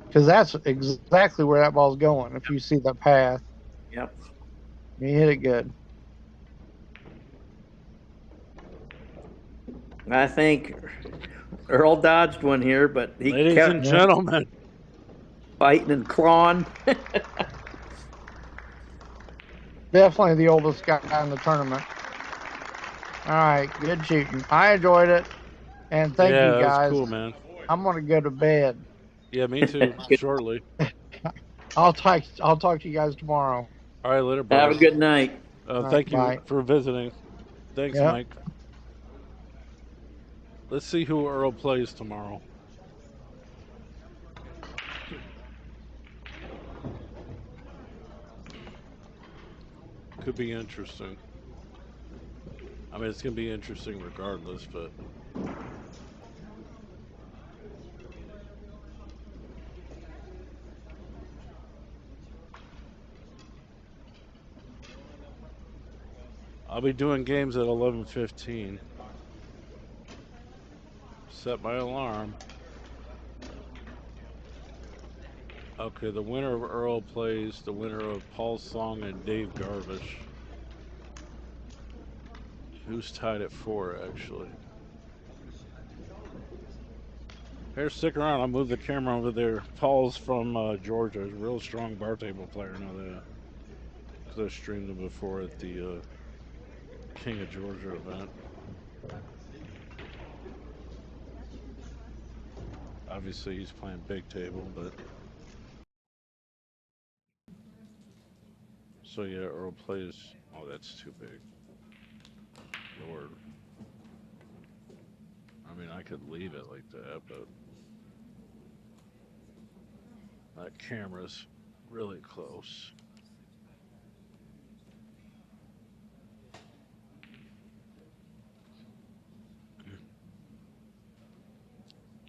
B: Because that's exactly where that ball's going. If you see the path.
E: Yep.
B: He hit it good.
E: I think Earl dodged one here, but he
C: Ladies and gentlemen,
E: fighting and clawing.
B: Definitely the oldest guy in the tournament. All right, good shooting. I enjoyed it, and thank you guys.
C: That's cool, man.
B: I'm gonna go to bed.
C: Yeah, me too. Shortly.
B: I'll talk to you guys tomorrow.
C: All right, later. Bye.
E: Have a good night.
C: Thank you for visiting. Thanks, Mike. Let's see who Earl plays tomorrow. Could be interesting. I mean, it's going to be interesting regardless, but... I'll be doing games at 11:15. Set my alarm. Okay, the winner of Earl plays the winner of Paul Song and Dave Garvish. Who's tied at 4, actually. Here, stick around. I'll move the camera over there. Paul's from Georgia. He's a real strong bar table player. I know that. Because I streamed him before at the King of Georgia event. Obviously, he's playing big table, but so yeah, Earl plays. Oh, that's too big. Lord. I mean, I could leave it like that, but that camera's really close.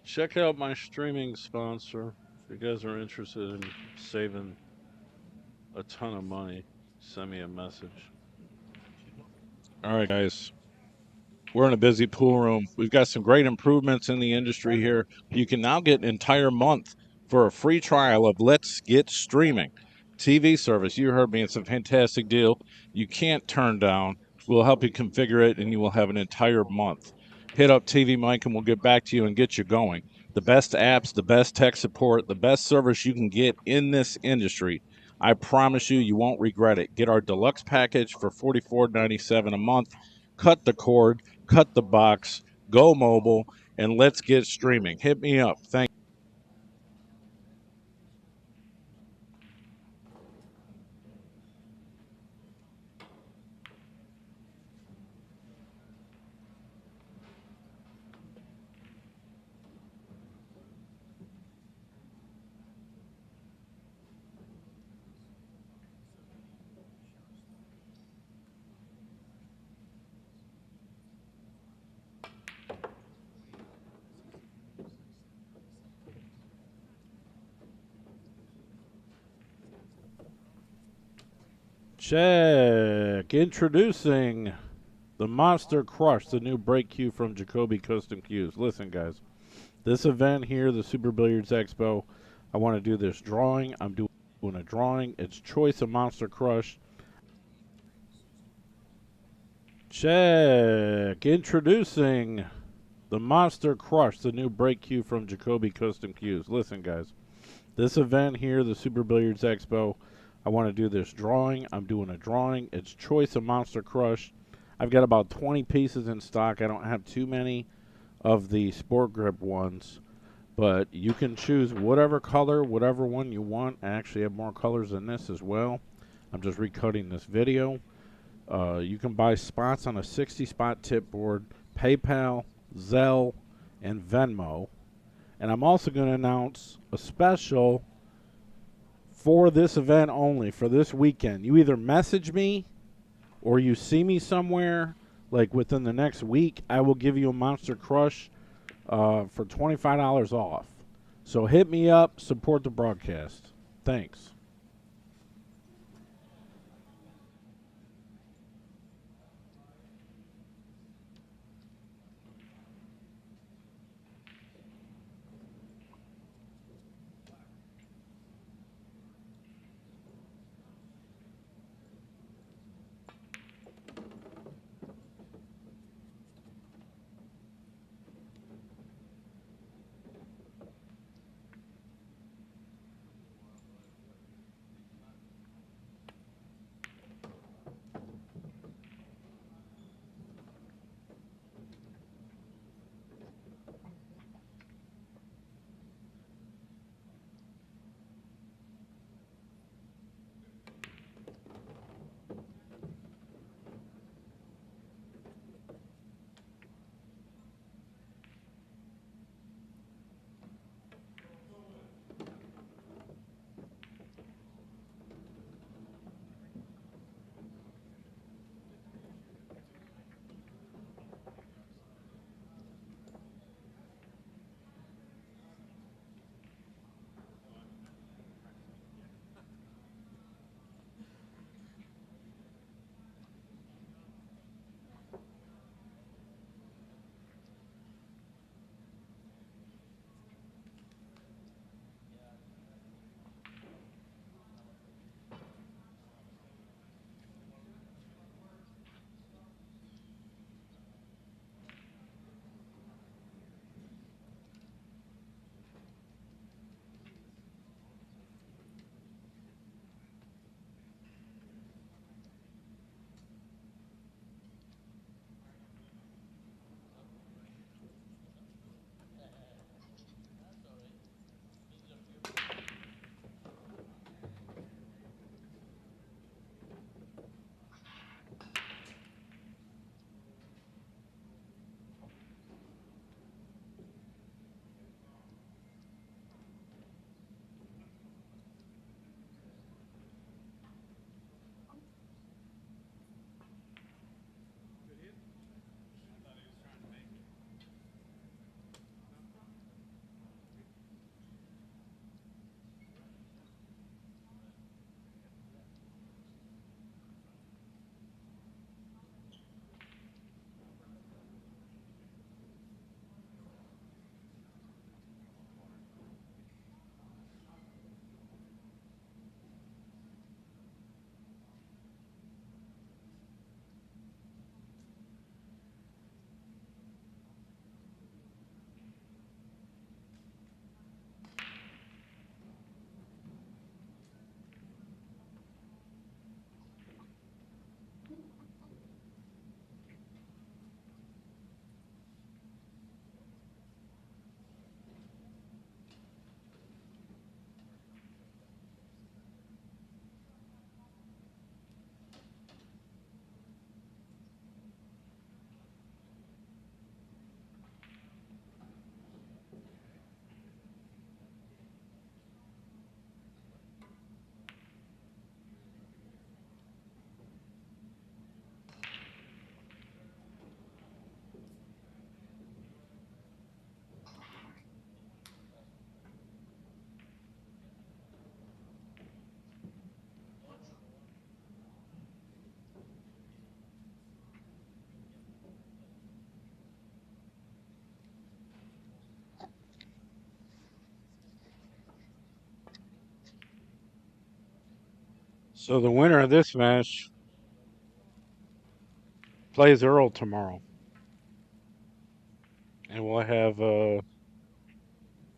C: Check out my streaming sponsor if you guys are interested in saving a ton of money. Send me a message. All right, guys. We're in a busy pool room. We've got some great improvements in the industry here. You can now get an entire month for a free trial of Let's Get Streaming TV service. You heard me. It's a fantastic deal. You can't turn down. We'll help you configure it, and you will have an entire month. Hit up TvMike, and we'll get back to you and get you going. The best apps, the best tech support, the best service you can get in this industry. I promise you, you won't regret it. Get our deluxe package for $44.97 a month. Cut the cord, cut the box, go mobile, and let's get streaming. Hit me up. Thank you. Check. Introducing the Monster Crush, the new break cue from Jacoby Custom Cues. Listen, guys, this event here, the Super Billiards Expo, I want to do this drawing. I'm doing a drawing. It's choice of Monster Crush. Check. Introducing the Monster Crush, the new break cue from Jacoby Custom Cues. Listen, guys, this event here, the Super Billiards Expo, I want to do this drawing. I'm doing a drawing. It's choice of Monster Crush. I've got about 20 pieces in stock. I don't have too many of the Sport Grip ones, but you can choose whatever color, whatever one you want. I actually have more colors than this as well. I'm just recutting this video. You can buy spots on a 60-spot tip board, PayPal, Zelle, and Venmo. And I'm also going to announce a special for this event only, for this weekend. You either message me or you see me somewhere, like within the next week, I will give you a Monster Crush for $25 off. So hit me up, support the broadcast. Thanks. So the winner of this match plays Earl tomorrow. And we'll have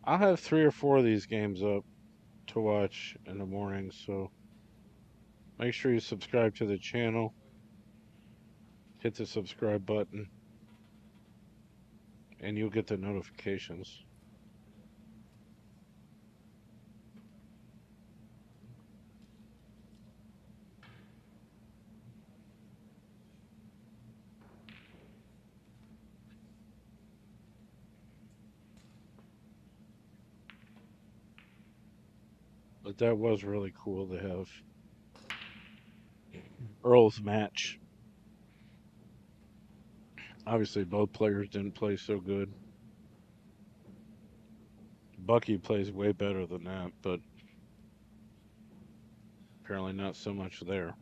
C: I'll have 3 or 4 of these games up to watch in the morning, so make sure you subscribe to the channel. Hit the subscribe button and you'll get the notifications. But that was really cool to have Earl's match. Obviously, both players didn't play so good. Bucky plays way better than that, but apparently not so much there.